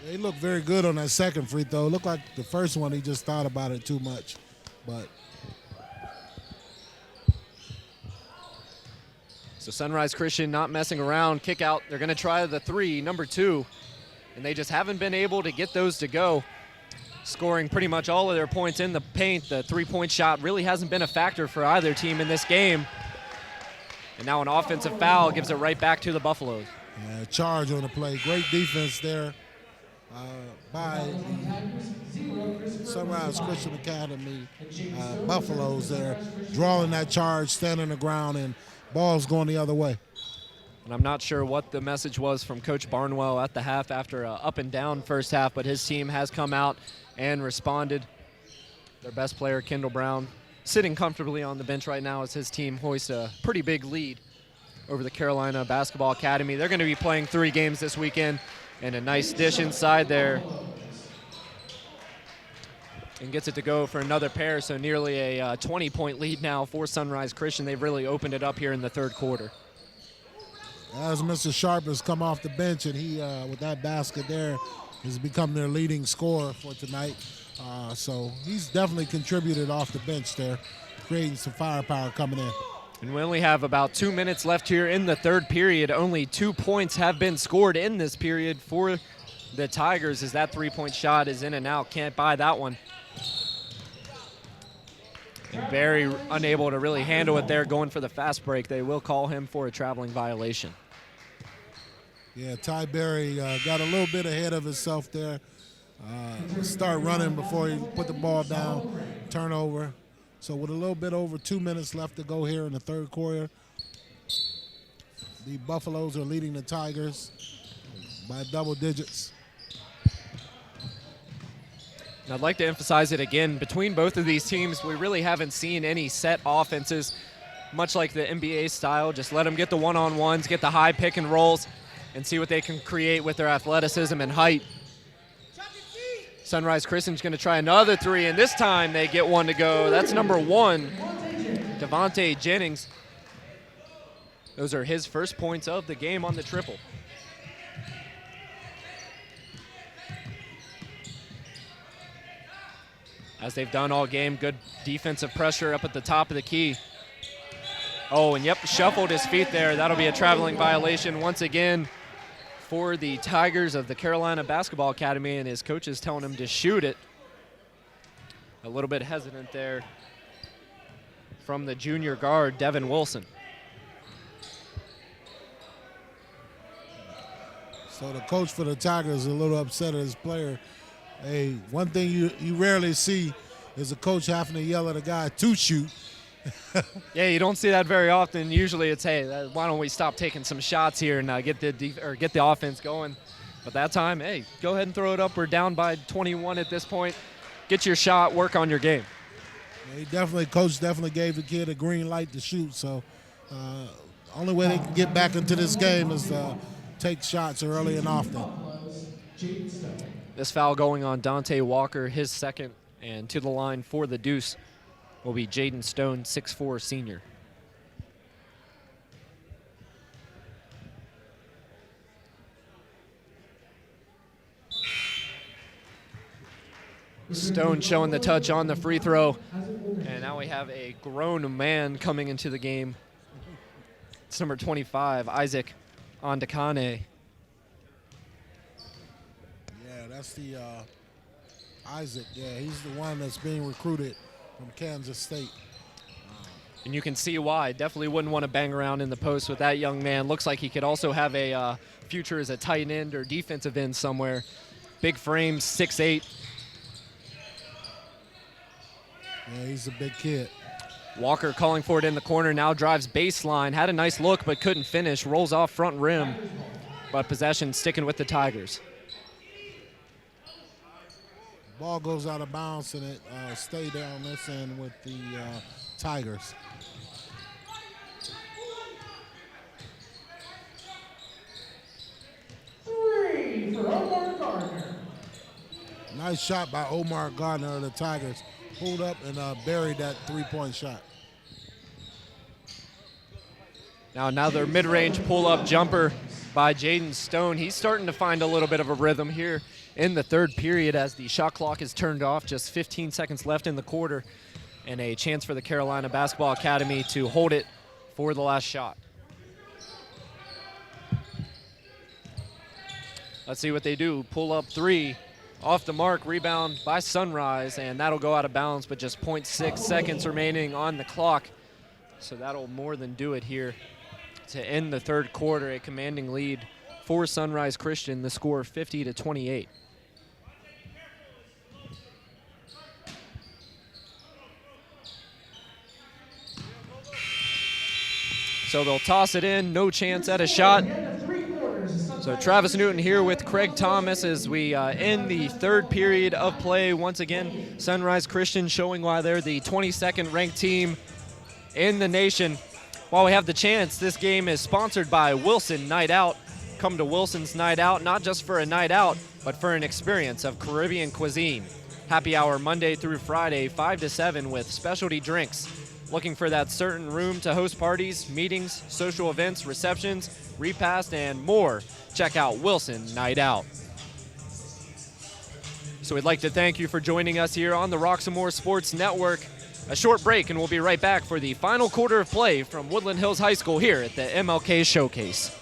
They look very good on that second free throw. Looked like the first one, he just thought about it too much. But so Sunrise Christian not messing around, kick out. They're going to try the 3, number 2, and they just haven't been able to get those to go. Scoring pretty much all of their points in the paint. The 3-point shot really hasn't been a factor for either team in this game. And now an offensive foul gives it right back to the Buffaloes. Yeah, charge on the play. Great defense there by the Sunrise Christian Academy Buffaloes there, drawing that charge, standing the ground, and ball's going the other way. And I'm not sure what the message was from Coach Barnwell at the half after an up and down first half, but his team has come out and responded. Their best player, Kendall Brown, sitting comfortably on the bench right now as his team hoists a pretty big lead over the Carolina Basketball Academy. They're going to be playing 3 games this weekend, and a nice dish inside there. And gets it to go for another pair, so nearly a 20-point lead now for Sunrise Christian. They've really opened it up here in the third quarter. As Mr. Sharp has come off the bench, and he, with that basket there, has become their leading scorer for tonight. So he's definitely contributed off the bench there, creating some firepower coming in. And we only have about 2 minutes left here in the third period. Only 2 points have been scored in this period for the Tigers, as that three-point shot is in and out. Can't buy that one. And Barry unable to really handle it there, going for the fast break. They will call him for a traveling violation. Yeah, Ty Berry got a little bit ahead of himself there. Start running before he put the ball down, turnover. So with a little bit over 2 minutes left to go here in the third quarter, the Buffaloes are leading the Tigers by double digits. And I'd like to emphasize it again, between both of these teams, we really haven't seen any set offenses, much like the NBA style. Just let them get the one-on-ones, get the high pick and rolls, and see what they can create with their athleticism and height. Sunrise Christian's going to try another three, and this time they get one to go. That's number 1, Devontae Jennings. Those are his first points of the game on the triple. As they've done all game, good defensive pressure up at the top of the key. Oh, and yep, shuffled his feet there. That'll be a traveling violation once again for the Tigers of the Carolina Basketball Academy, and his coach is telling him to shoot it. A little bit hesitant there from the junior guard, Devin Wilson. So the coach for the Tigers is a little upset at his player. Hey, one thing you rarely see is a coach having to yell at a guy to shoot. Yeah, you don't see that very often. Usually it's, hey, why don't we stop taking some shots here and get the offense going. But that time, hey, go ahead and throw it up. We're down by 21 at this point. Get your shot, work on your game. Yeah, coach definitely gave the kid a green light to shoot. So only way they can get back into this game is to take shots early and often. This foul going on Dante Walker, his second, and to the line for the deuce will be Jaden Stone, 6'4" senior. Stone showing the touch on the free throw. And now we have a grown man coming into the game. It's number 25, Isaac Ondakane. Yeah, that's the Isaac. Yeah, he's the one that's being recruited from Kansas State. And you can see why. Definitely wouldn't want to bang around in the post with that young man. Looks like he could also have a future as a tight end or defensive end somewhere. Big frame, 6'8". Yeah, he's a big kid. Walker calling for it in the corner, now drives baseline. Had a nice look but couldn't finish. Rolls off front rim, but possession sticking with the Tigers. Ball goes out of bounds and it stayed there on this end with the Tigers. Three for Omar Gardner. Nice shot by Omar Gardner of the Tigers. Pulled up and buried that three-point shot. Now another mid-range pull-up jumper by Jaden Stone. He's starting to find a little bit of a rhythm here in the third period as the shot clock is turned off. Just 15 seconds left in the quarter, and a chance for the Carolina Basketball Academy to hold it for the last shot. Let's see what they do. Pull up three. Off the mark, rebound by Sunrise, and that'll go out of bounds, but just 0.6 seconds remaining on the clock. So that'll more than do it here to end the third quarter. A commanding lead for Sunrise Christian, the score 50-28. So they'll toss it in, no chance at a shot. So Travis Newton here with Craig Thomas as we end the third period of play. Once again, Sunrise Christian showing why they're the 22nd ranked team in the nation. While we have the chance, this game is sponsored by Wilson Night Out. Come to Wilson's Night Out, not just for a night out, but for an experience of Caribbean cuisine. Happy hour Monday through Friday, 5 to 7 with specialty drinks. Looking for that certain room to host parties, meetings, social events, receptions, repast, and more? Check out Wilson Night Out. So So we'd like to thank you for joining us here on the Roxamore Sports Network. A short break, and we'll be right back for the final quarter of play from Woodland Hills High School here at the MLK Showcase.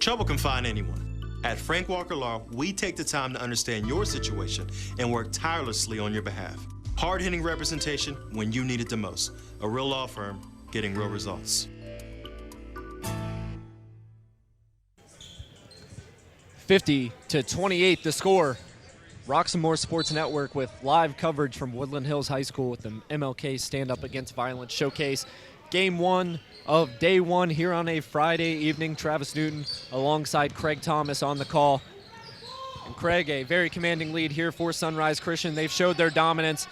Trouble can find anyone. At Frank Walker Law, we take the time to understand your situation and work tirelessly on your behalf. Hard-hitting representation when you need it the most. A real law firm getting real results. 50-28 the score. Roxamore Sports Network with live coverage from Woodland Hills High School with the MLK Stand Up Against Violence Showcase. Game 1 of day 1 here on a Friday evening. Travis Newton alongside Craig Thomas on the call. And Craig, a very commanding lead here for Sunrise Christian. They've showed their dominance.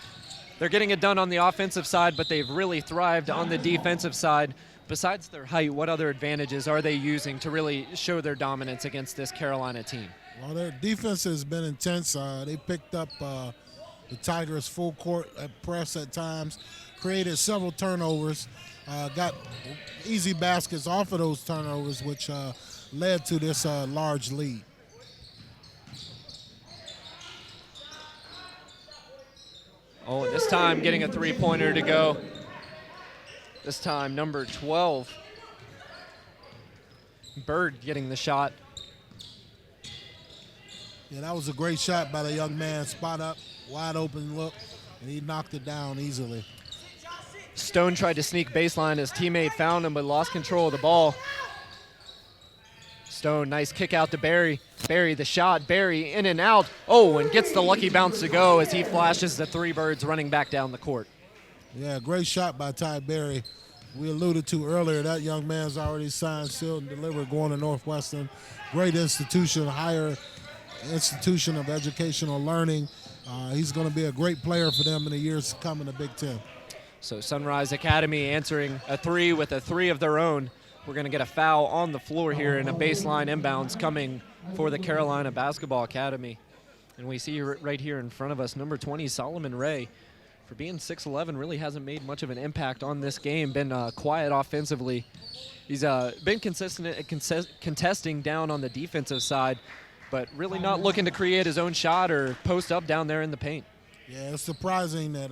They're getting it done on the offensive side, but they've really thrived on the defensive side. Besides their height, what other advantages are they using to really show their dominance against this Carolina team? Well, their defense has been intense. They picked up the Tigers' full court press at times, created several turnovers, got easy baskets off of those turnovers, which led to this large lead. Oh, this time getting a three-pointer to go. This time number 12, Bird getting the shot. Yeah, that was a great shot by the young man. Spot up, wide open look, and he knocked it down easily. Stone tried to sneak baseline. His teammate found him but lost control of the ball. Stone, nice kick out to Barry. Barry, the shot. Barry in and out. Oh, and gets the lucky bounce to go as he flashes the three birds running back down the court. Yeah, great shot by Ty Berry. We alluded to earlier, that young man's already signed, sealed, and delivered going to Northwestern. Great institution, higher institution of educational learning. He's going to be a great player for them in the years to come in the Big Ten. So Sunrise Academy answering a three with a three of their own. We're going to get a foul on the floor here and a baseline inbounds coming for the Carolina Basketball Academy. And we see right here in front of us, number 20, Solomon Ray. For being 6'11", really hasn't made much of an impact on this game, been quiet offensively. He's been consistent at contesting down on the defensive side, but really not looking to create his own shot or post up down there in the paint. Yeah, it's surprising that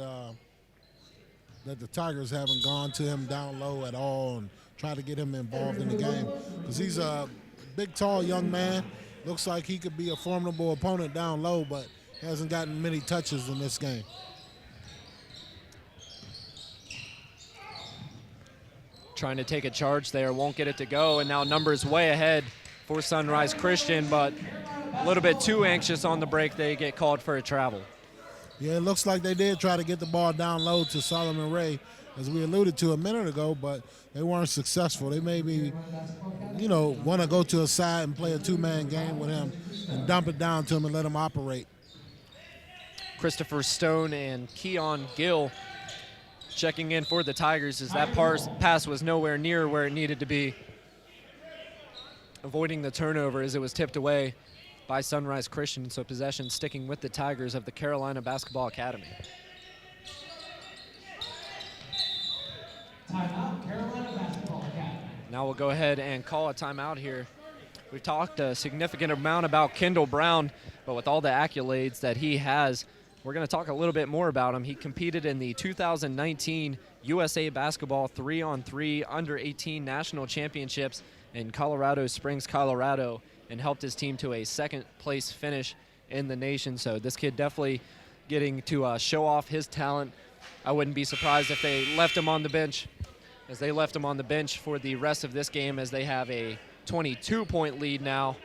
that the Tigers haven't gone to him down low at all and try to get him involved in the game, because he's a big, tall young man. Looks like he could be a formidable opponent down low, but hasn't gotten many touches in this game. Trying to take a charge there, won't get it to go, and now numbers way ahead for Sunrise Christian, but a little bit too anxious on the break. They get called for a travel. Yeah, it looks like they did try to get the ball down low to Solomon Ray, as we alluded to a minute ago, but they weren't successful. They maybe, want to go to a side and play a two-man game with him and dump it down to him and let him operate. Christopher Stone and Keon Gill checking in for the Tigers as that pass was nowhere near where it needed to be. Avoiding the turnover as it was tipped away by Sunrise Christian, so possession sticking with the Tigers of the Carolina Basketball Academy. Timeout, Carolina Basketball Academy. Now we'll go ahead and call a timeout here. We've talked a significant amount about Kendall Brown, but with all the accolades that he has, we're going to talk a little bit more about him. He competed in the 2019 USA Basketball 3-on-3 Under-18 National Championships in Colorado Springs, Colorado, and helped his team to a second-place finish in the nation. So this kid definitely getting to show off his talent. I wouldn't be surprised if they left him on the bench, as they left him on the bench for the rest of this game, as they have a 22-point lead now.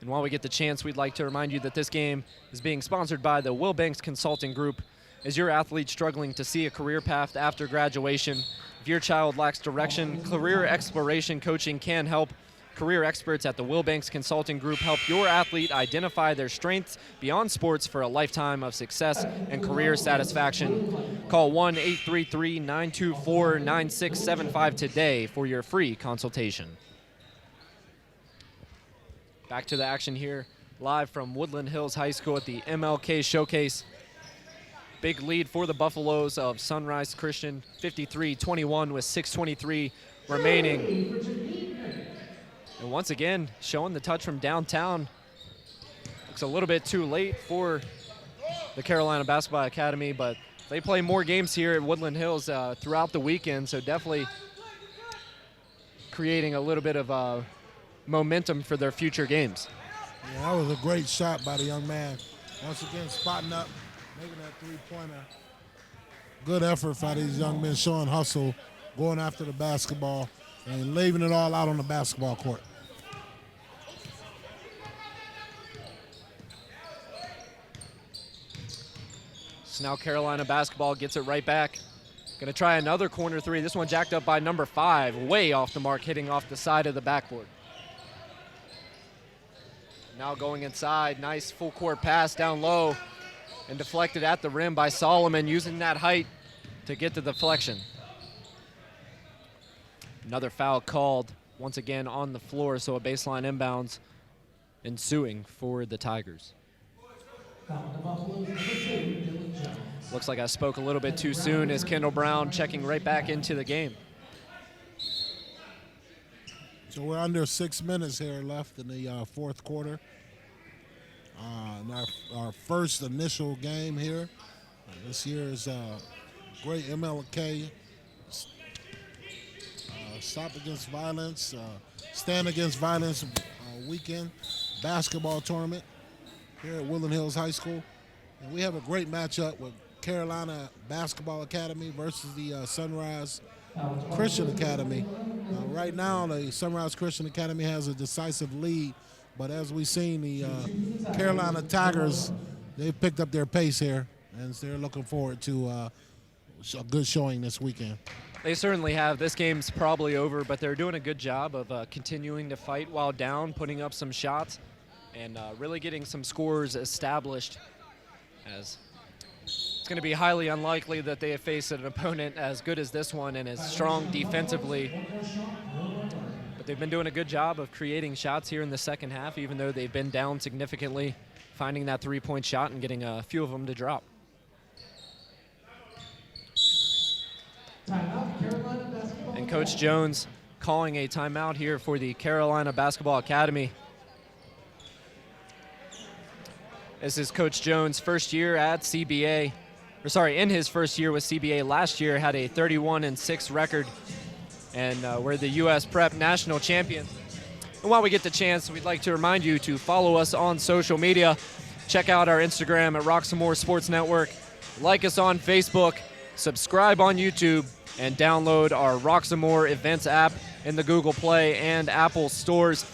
And while we get the chance, we'd like to remind you that this game is being sponsored by the Wilbanks Consulting Group. Is your athlete struggling to see a career path after graduation? If your child lacks direction, career exploration coaching can help. Career experts at the Wilbanks Consulting Group help your athlete identify their strengths beyond sports for a lifetime of success and career satisfaction. Call 1-833-924-9675 today for your free consultation. Back to the action here, live from Woodland Hills High School at the MLK Showcase. Big lead for the Buffaloes of Sunrise Christian, 53-21 with 6:23 remaining. And once again, showing the touch from downtown. Looks a little bit too late for the Carolina Basketball Academy, but they play more games here at Woodland Hills throughout the weekend, so definitely creating a little bit of momentum for their future games. Yeah, that was a great shot by the young man. Once again, spotting up, making that three-pointer. Good effort by these young men, showing hustle, going after the basketball, and leaving it all out on the basketball court. So now Carolina basketball gets it right back. Gonna try another corner three. This one jacked up by number 5, way off the mark, hitting off the side of the backboard. Now going inside, nice full court pass down low and deflected at the rim by Solomon, using that height to get the deflection. Another foul called once again on the floor, so a baseline inbounds ensuing for the Tigers. Looks like I spoke a little bit too soon as Kendall Brown checking right back into the game. So we're under 6 minutes here left in the fourth quarter. In our first initial game here. This year is great MLK Stop Against Violence, Stand Against Violence weekend basketball tournament here at Woodland Hills High School. And we have a great matchup with Carolina Basketball Academy versus the Sunrise Christian Academy. Right now, the Sunrise Christian Academy has a decisive lead, but as we've seen, the Carolina Tigers, they've picked up their pace here, and they're looking forward to a good showing this weekend. They certainly have. This game's probably over, but they're doing a good job of continuing to fight while down, putting up some shots, and really getting some scores established, as it's going to be highly unlikely that they face an opponent as good as this one and as strong defensively. But they've been doing a good job of creating shots here in the second half, even though they've been down significantly, finding that three-point shot and getting a few of them to drop. And Coach Jones calling a timeout here for the Carolina Basketball Academy. This is Coach Jones' first year at CBA. In his first year with CBA last year, had a 31-6 record and we're the U.S. Prep National Champions. And while we get the chance, we'd like to remind you to follow us on social media. Check out our Instagram at Roxamore Sports Network. Like us on Facebook, subscribe on YouTube, and download our Roxamore Events app in the Google Play and Apple stores.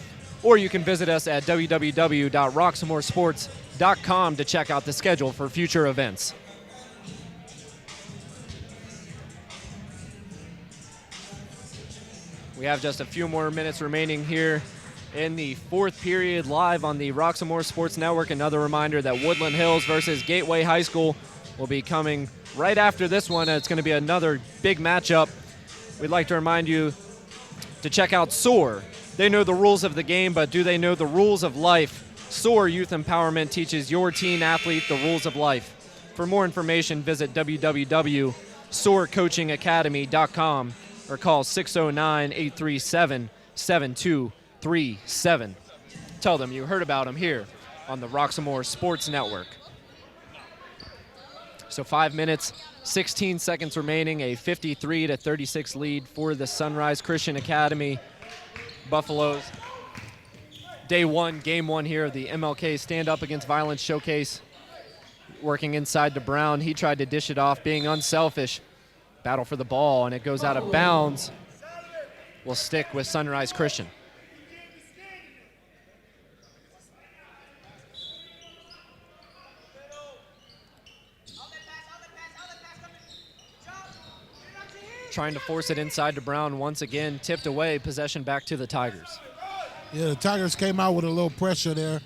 Or you can visit us at www.roxamoresports.com to check out the schedule for future events. We have just a few more minutes remaining here in the fourth period live on the Roxamore Sports Network. Another reminder that Woodland Hills versus Gateway High School will be coming right after this one. It's going to be another big matchup. We'd like to remind you to check out SOAR. They know the rules of the game, but do they know the rules of life? SOAR Youth Empowerment teaches your teen athlete the rules of life. For more information, visit www.soarcoachingacademy.com or call 609-837-7237. Tell them you heard about them here on the Roxamore Sports Network. So 5 minutes, 16 seconds remaining, a 53-36 lead for the Sunrise Christian Academy Buffaloes. Day one, game one here of the MLK Stand Up Against Violence Showcase. Working inside to Brown. He tried to dish it off, being unselfish. Battle for the ball, and it goes out of bounds. Will stick with Sunrise Christian. Trying to force it inside to Brown once again, tipped away, possession back to the Tigers. Yeah, the Tigers came out with a little pressure there,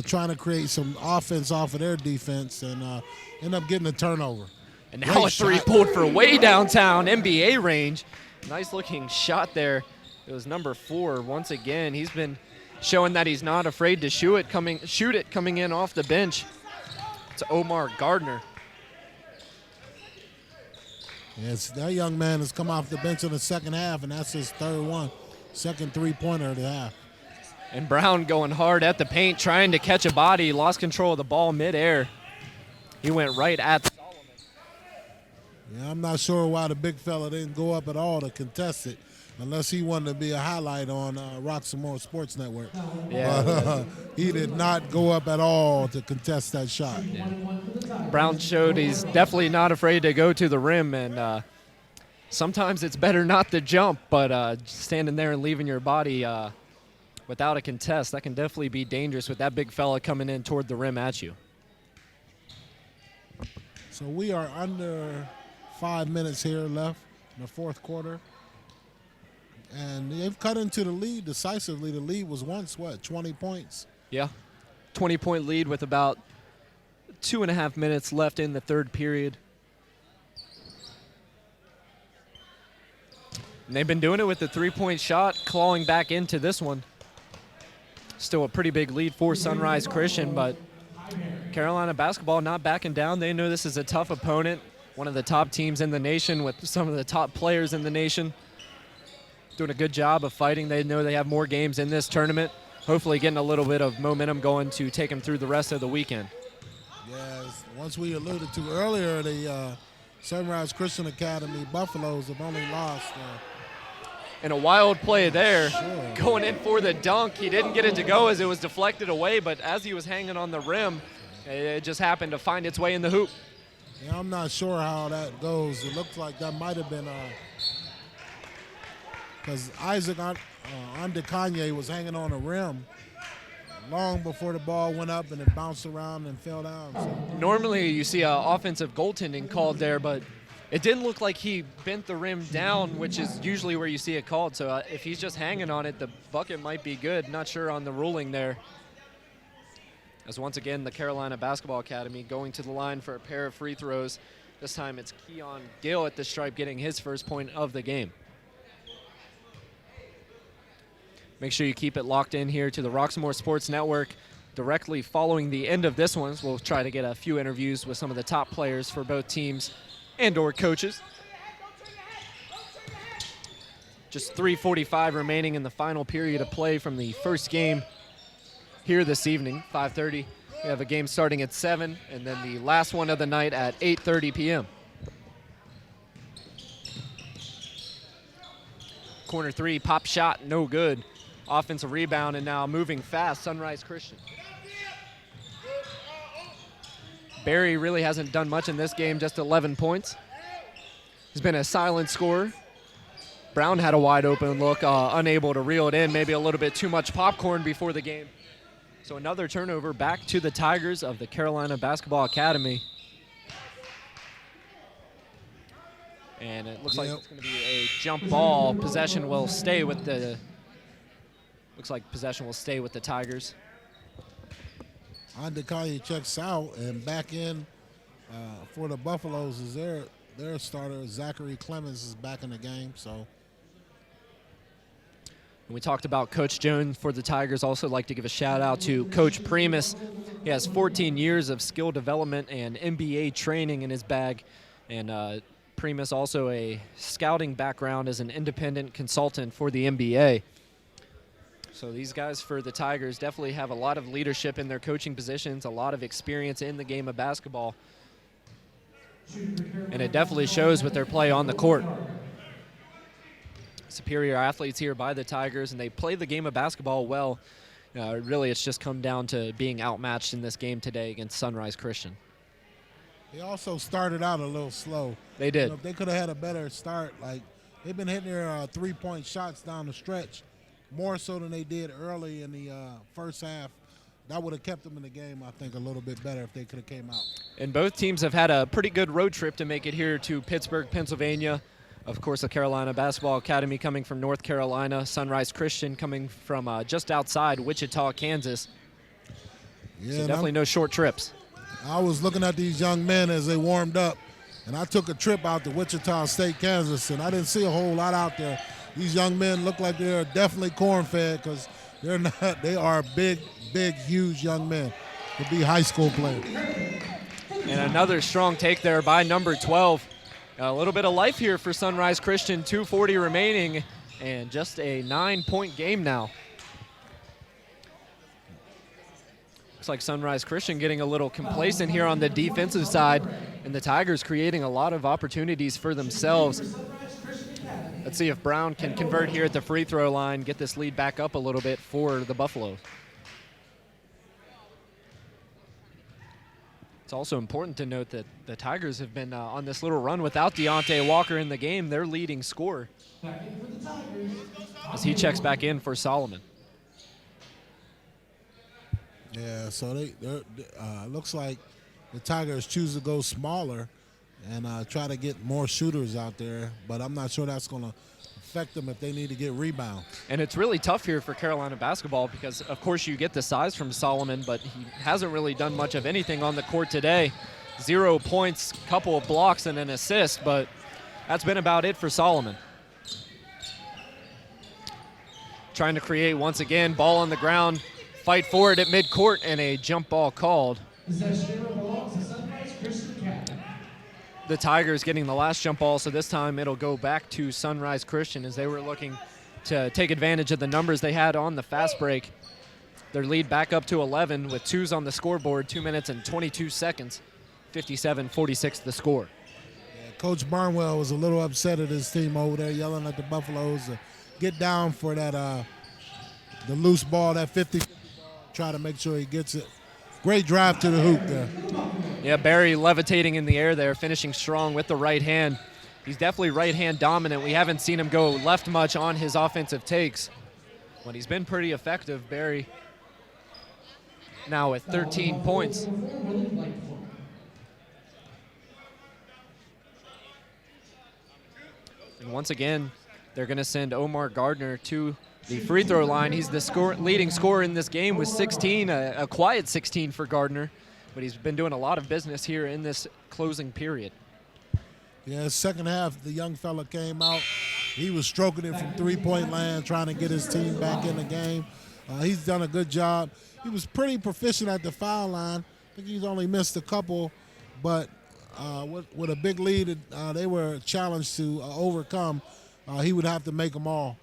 trying to create some offense off of their defense, and end up getting a turnover. And now a three pulled for way downtown, NBA range. Nice looking shot there. It was number 4 once again. He's been showing that he's not afraid to shoot it coming in off the bench. It's Omar Gardner. Yes, that young man has come off the bench in the second half, and that's his second three-pointer of the half. And Brown going hard at the paint, trying to catch a body, lost control of the ball midair. He went right at Solomon. Yeah, I'm not sure why the big fella didn't go up at all to contest it, unless he wanted to be a highlight on Roxamore Sports Network. Yeah. But he did not go up at all to contest that shot. Yeah. Brown showed he's definitely not afraid to go to the rim, and sometimes it's better not to jump, but standing there and leaving your body without a contest, that can definitely be dangerous with that big fella coming in toward the rim at you. So we are under 5 minutes here left in the fourth quarter. And they've cut into the lead decisively. The lead was once, 20 points? Yeah, 20-point lead with about 2.5 minutes left in the third period. And they've been doing it with the three-point shot, clawing back into this one. Still a pretty big lead for Sunrise Christian, but Carolina basketball not backing down. They know this is a tough opponent, one of the top teams in the nation with some of the top players in the nation. Doing a good job of fighting. They know they have more games in this tournament. Hopefully getting a little bit of momentum going to take them through the rest of the weekend. Yes, once we alluded to earlier, the Sunrise Christian Academy Buffaloes have only lost. And a wild play there, Sure. going in for the dunk. He didn't get it to go as it was deflected away, but as he was hanging on the rim, it just happened to find its way in the hoop. Yeah, I'm not sure how that goes. It looks like that might have been because Isaac Andekanye was hanging on the rim long before the ball went up and it bounced around and fell down. So. Normally you see offensive goaltending called there, but it didn't look like he bent the rim down, which is usually where you see it called. So if he's just hanging on it, the bucket might be good. Not sure on the ruling there. As once again, the Carolina Basketball Academy going to the line for a pair of free throws. This time it's Keon Gill at the stripe getting his first point of the game. Make sure you keep it locked in here to the Roxamore Sports Network. Directly following the end of this one, we'll try to get a few interviews with some of the top players for both teams and/or coaches. Just 3:45 remaining in the final period of play from the first game here this evening, 5:30. We have a game starting at 7, and then the last one of the night at 8:30 p.m. Corner three, pop shot, no good. Offensive rebound, and now moving fast, Sunrise Christian. Barry really hasn't done much in this game, just 11 points. He's been a silent scorer. Brown had a wide open look, unable to reel it in, maybe a little bit too much popcorn before the game. So another turnover back to the Tigers of the Carolina Basketball Academy. And it looks like it's going to be a jump ball. Possession will stay with the Tigers. Andekanye checks out, and back in for the Buffaloes is their starter. Zachary Clemens is back in the game. So we talked about Coach Jones for the Tigers. Also like to give a shout out to Coach Primus. He has 14 years of skill development and NBA training in his bag. And Primus also a scouting background as an independent consultant for the NBA. So these guys for the Tigers definitely have a lot of leadership in their coaching positions, a lot of experience in the game of basketball. And it definitely shows with their play on the court. Superior athletes here by the Tigers, and they play the game of basketball well. Really, it's just come down to being outmatched in this game today against Sunrise Christian. they also started out a little slow. They did. If they could have had a better start, like they've been hitting their three-point shots down the stretch more so than they did early in the first half. That would have kept them in the game, I think, a little bit better if they could have came out. And both teams have had a pretty good road trip to make it here to Pittsburgh, Pennsylvania. Of course, the Carolina Basketball Academy coming from North Carolina, Sunrise Christian coming from just outside Wichita, Kansas. Yeah, So definitely no short trips. I was looking at these young men as they warmed up, and I took a trip out to Wichita State, Kansas, and I didn't see a whole lot out there. These young men look like they're definitely corn-fed because they're not. They are big, huge young men to be high school players. And another strong take there by number 12. A little bit of life here for Sunrise Christian, 2:40 remaining, and just a 9-point game now. Looks like Sunrise Christian getting a little complacent here on the defensive side, and the Tigers creating a lot of opportunities for themselves. Let's see if Brown can convert here at the free throw line, get this lead back up a little bit for the Buffalo. It's also important to note that the Tigers have been on this little run without Deontay Walker in the game, their leading scorer, as he checks back in for Solomon. Yeah, so looks like the Tigers choose to go smaller and try to get more shooters out there, but I'm not sure that's going to affect them if they need to get rebounds. And it's really tough here for Carolina basketball because, of course, you get the size from Solomon, but he hasn't really done much of anything on the court today. 0 points, couple of blocks, and an assist, but that's been about it for Solomon. Trying to create once again, ball on the ground, fight for it at midcourt, and a jump ball called. The Tigers getting the last jump ball, so this time it'll go back to Sunrise Christian as they were looking to take advantage of the numbers they had on the fast break. Their lead back up to 11 with 2s on the scoreboard, 2 minutes and 22 seconds, 57-46 the score. Yeah, Coach Barnwell was a little upset at his team over there, yelling at the Buffaloes to get down for that the loose ball, that 50, try to make sure he gets it. Great drive to the hoop there. Yeah, Barry levitating in the air there, finishing strong with the right hand. He's definitely right hand dominant. We haven't seen him go left much on his offensive takes, but he's been pretty effective, Barry. Now with 13 points. And once again, they're going to send Omar Gardner to the free throw line. He's the leading scorer in this game with 16, a quiet 16 for Gardner, but he's been doing a lot of business here in this closing period. Yeah, second half, the young fella came out. He was stroking it from three-point land, trying to get his team back in the game. He's done a good job. He was pretty proficient at the foul line. I think he's only missed a couple, but with a big lead, they were challenged to overcome. He would have to make them all.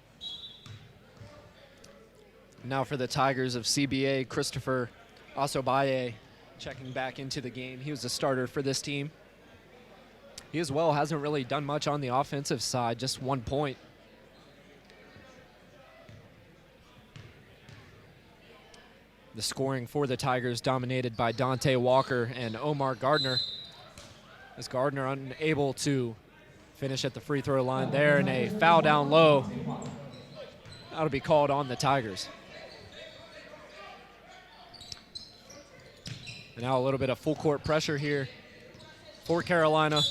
Now for the Tigers of CBA, Christopher Asobaye checking back into the game. He was a starter for this team. He as well hasn't really done much on the offensive side, just 1 point. The scoring for the Tigers dominated by Deontay Walker and Omar Gardner. As Gardner unable to finish at the free throw line there, and a foul down low. That'll be called on the Tigers. And now a little bit of full court pressure here for Carolina,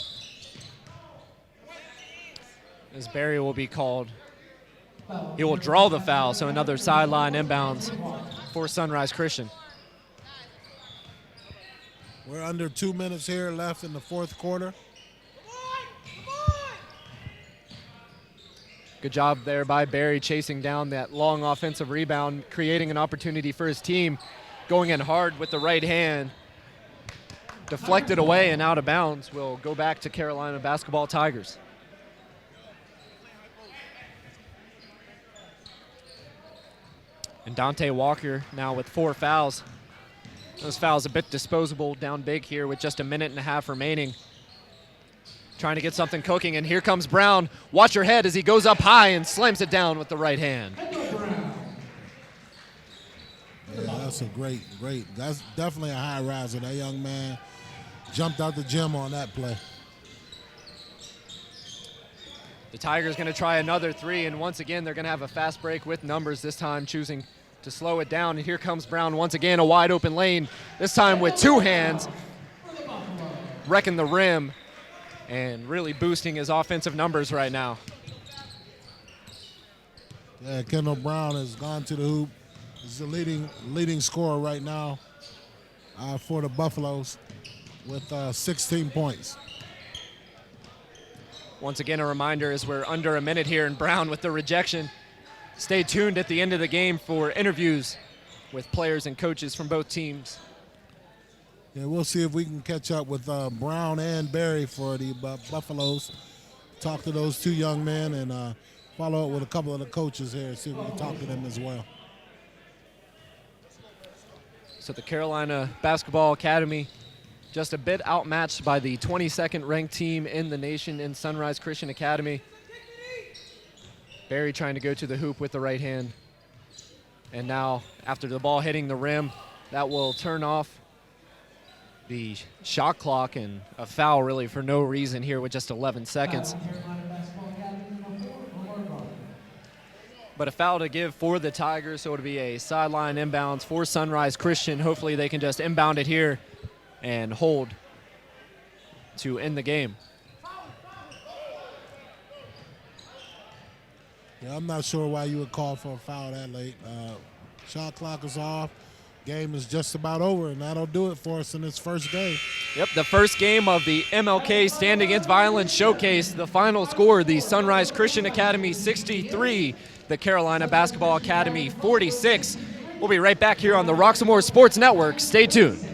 as Barry will be called. He will draw the foul, so another sideline inbounds for Sunrise Christian. We're under 2 minutes here left in the fourth quarter. Good job there by Barry chasing down that long offensive rebound, creating an opportunity for his team, going in hard with the right hand. Deflected away and out of bounds. Will go back to Carolina basketball Tigers. And Dante Walker now with 4 fouls. Those fouls a bit disposable, down big here with just a minute and a half remaining. Trying to get something cooking, and here comes Brown. Watch your head as he goes up high and slams it down with the right hand. Yeah, that's a great. That's definitely a high riser. That young man jumped out the gym on that play. The Tigers going to try another 3, and once again they're going to have a fast break with numbers, this time choosing to slow it down. And here comes Brown once again, a wide open lane, this time with 2 hands, wrecking the rim and really boosting his offensive numbers right now. Yeah, Kendall Brown has gone to the hoop. He's the leading scorer right now for the Buffaloes with 16 points. Once again, a reminder as we're under a minute here, and Brown with the rejection. Stay tuned at the end of the game for interviews with players and coaches from both teams. Yeah, we'll see if we can catch up with Brown and Barry for the Buffaloes. Talk to those two young men and follow up with a couple of the coaches here and see if we can talk to them as well. So the Carolina Basketball Academy just a bit outmatched by the 22nd ranked team in the nation in Sunrise Christian Academy. Barry trying to go to the hoop with the right hand. And now after the ball hitting the rim, that will turn off the shot clock, and a foul really for no reason here with just 11 seconds. But a foul to give for the Tigers, so it'll be a sideline inbounds for Sunrise Christian. Hopefully they can just inbound it here and hold to end the game. Yeah, I'm not sure why you would call for a foul that late. Shot clock is off. Game is just about over, and that'll do it for us in this first game. Yep, the first game of the MLK Stand Against Violence Showcase. The final score, the Sunrise Christian Academy 63, the Carolina Basketball Academy 46. We'll be right back here on the Roxamore Sports Network. Stay tuned.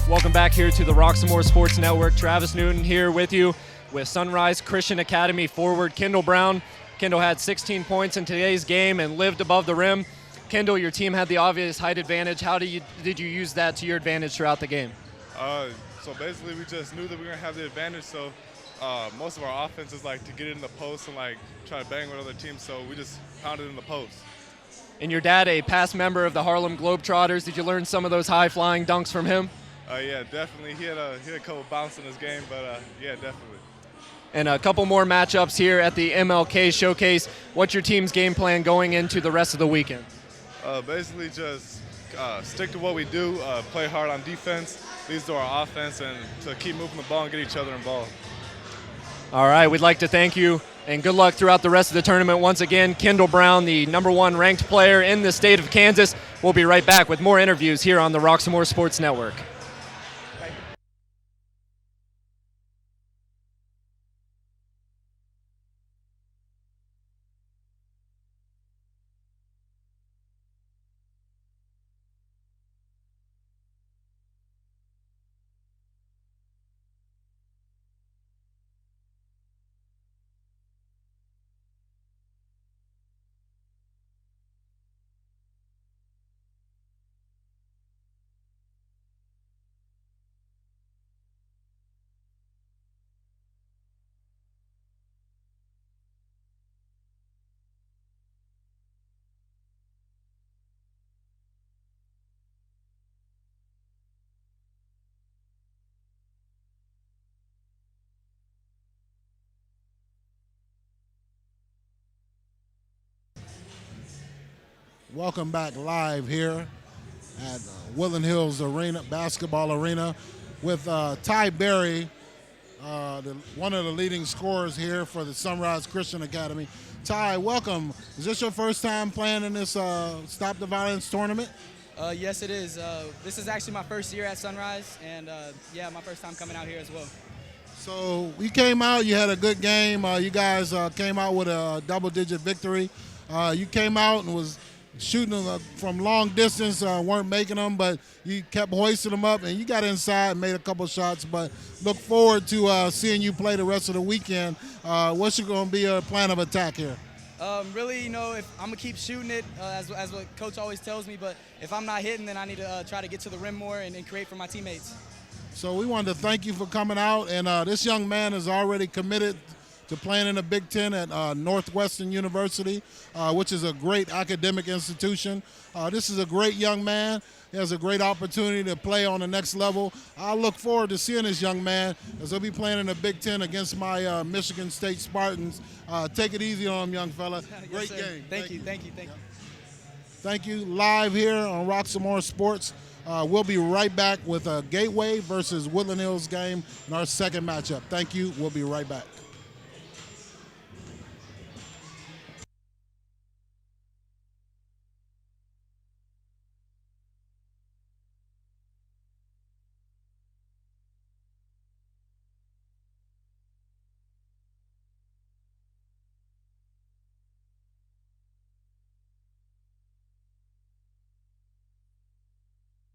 Welcome back here to the Roxamore Sports Network. Travis Newton here with you with Sunrise Christian Academy forward Kendall Brown. Kendall had 16 points in today's game and lived above the rim. Kendall, your team had the obvious height advantage. How did you use that to your advantage throughout the game? So basically we just knew that we were going to have the advantage, so most of our offense is like to get in the post and like try to bang with other teams, so we just pounded in the post. And your dad, a past member of the Harlem Globetrotters, did you learn some of those high-flying dunks from him? Yeah, definitely. He had a couple bounce in his game, but yeah, definitely. And a couple more matchups here at the MLK Showcase. What's your team's game plan going into the rest of the weekend? Basically just stick to what we do, play hard on defense, leads to our offense, and to keep moving the ball and get each other involved. All right, we'd like to thank you, and good luck throughout the rest of the tournament. Once again, Kendall Brown, the #1 ranked player in the state of Kansas. We'll be right back with more interviews here on the Roxamore Sports Network. welcome back live here at Woodland Hills Arena, basketball arena, with Ty Berry, one of the leading scorers here for the Sunrise Christian Academy. Ty, welcome. Is this your first time playing in this Stop the Violence tournament? Yes, it is. This is actually my first year at Sunrise, and yeah, my first time coming out here as well. So you came out, you had a good game. You guys came out with a double-digit victory. You came out and was shooting from long distance, weren't making them, but you kept hoisting them up, and you got inside and made a couple shots. But look forward to seeing you play the rest of the weekend. What's going to be your plan of attack here? Really, you know, if I'm going to keep shooting it, as what Coach always tells me, but if I'm not hitting, then I need to try to get to the rim more and create for my teammates. So we wanted to thank you for coming out, and this young man is already committed to playing in the Big Ten at Northwestern University, which is a great academic institution. This is a great young man. He has a great opportunity to play on the next level. I look forward to seeing this young man as he'll be playing in the Big Ten against my Michigan State Spartans. Take it easy on him, young fella. Great Yes, game. Thank you. Thank you. Live here on Roxamore Sports. We'll be right back with a Gateway versus Woodland Hills game in our second matchup. Thank you. We'll be right back.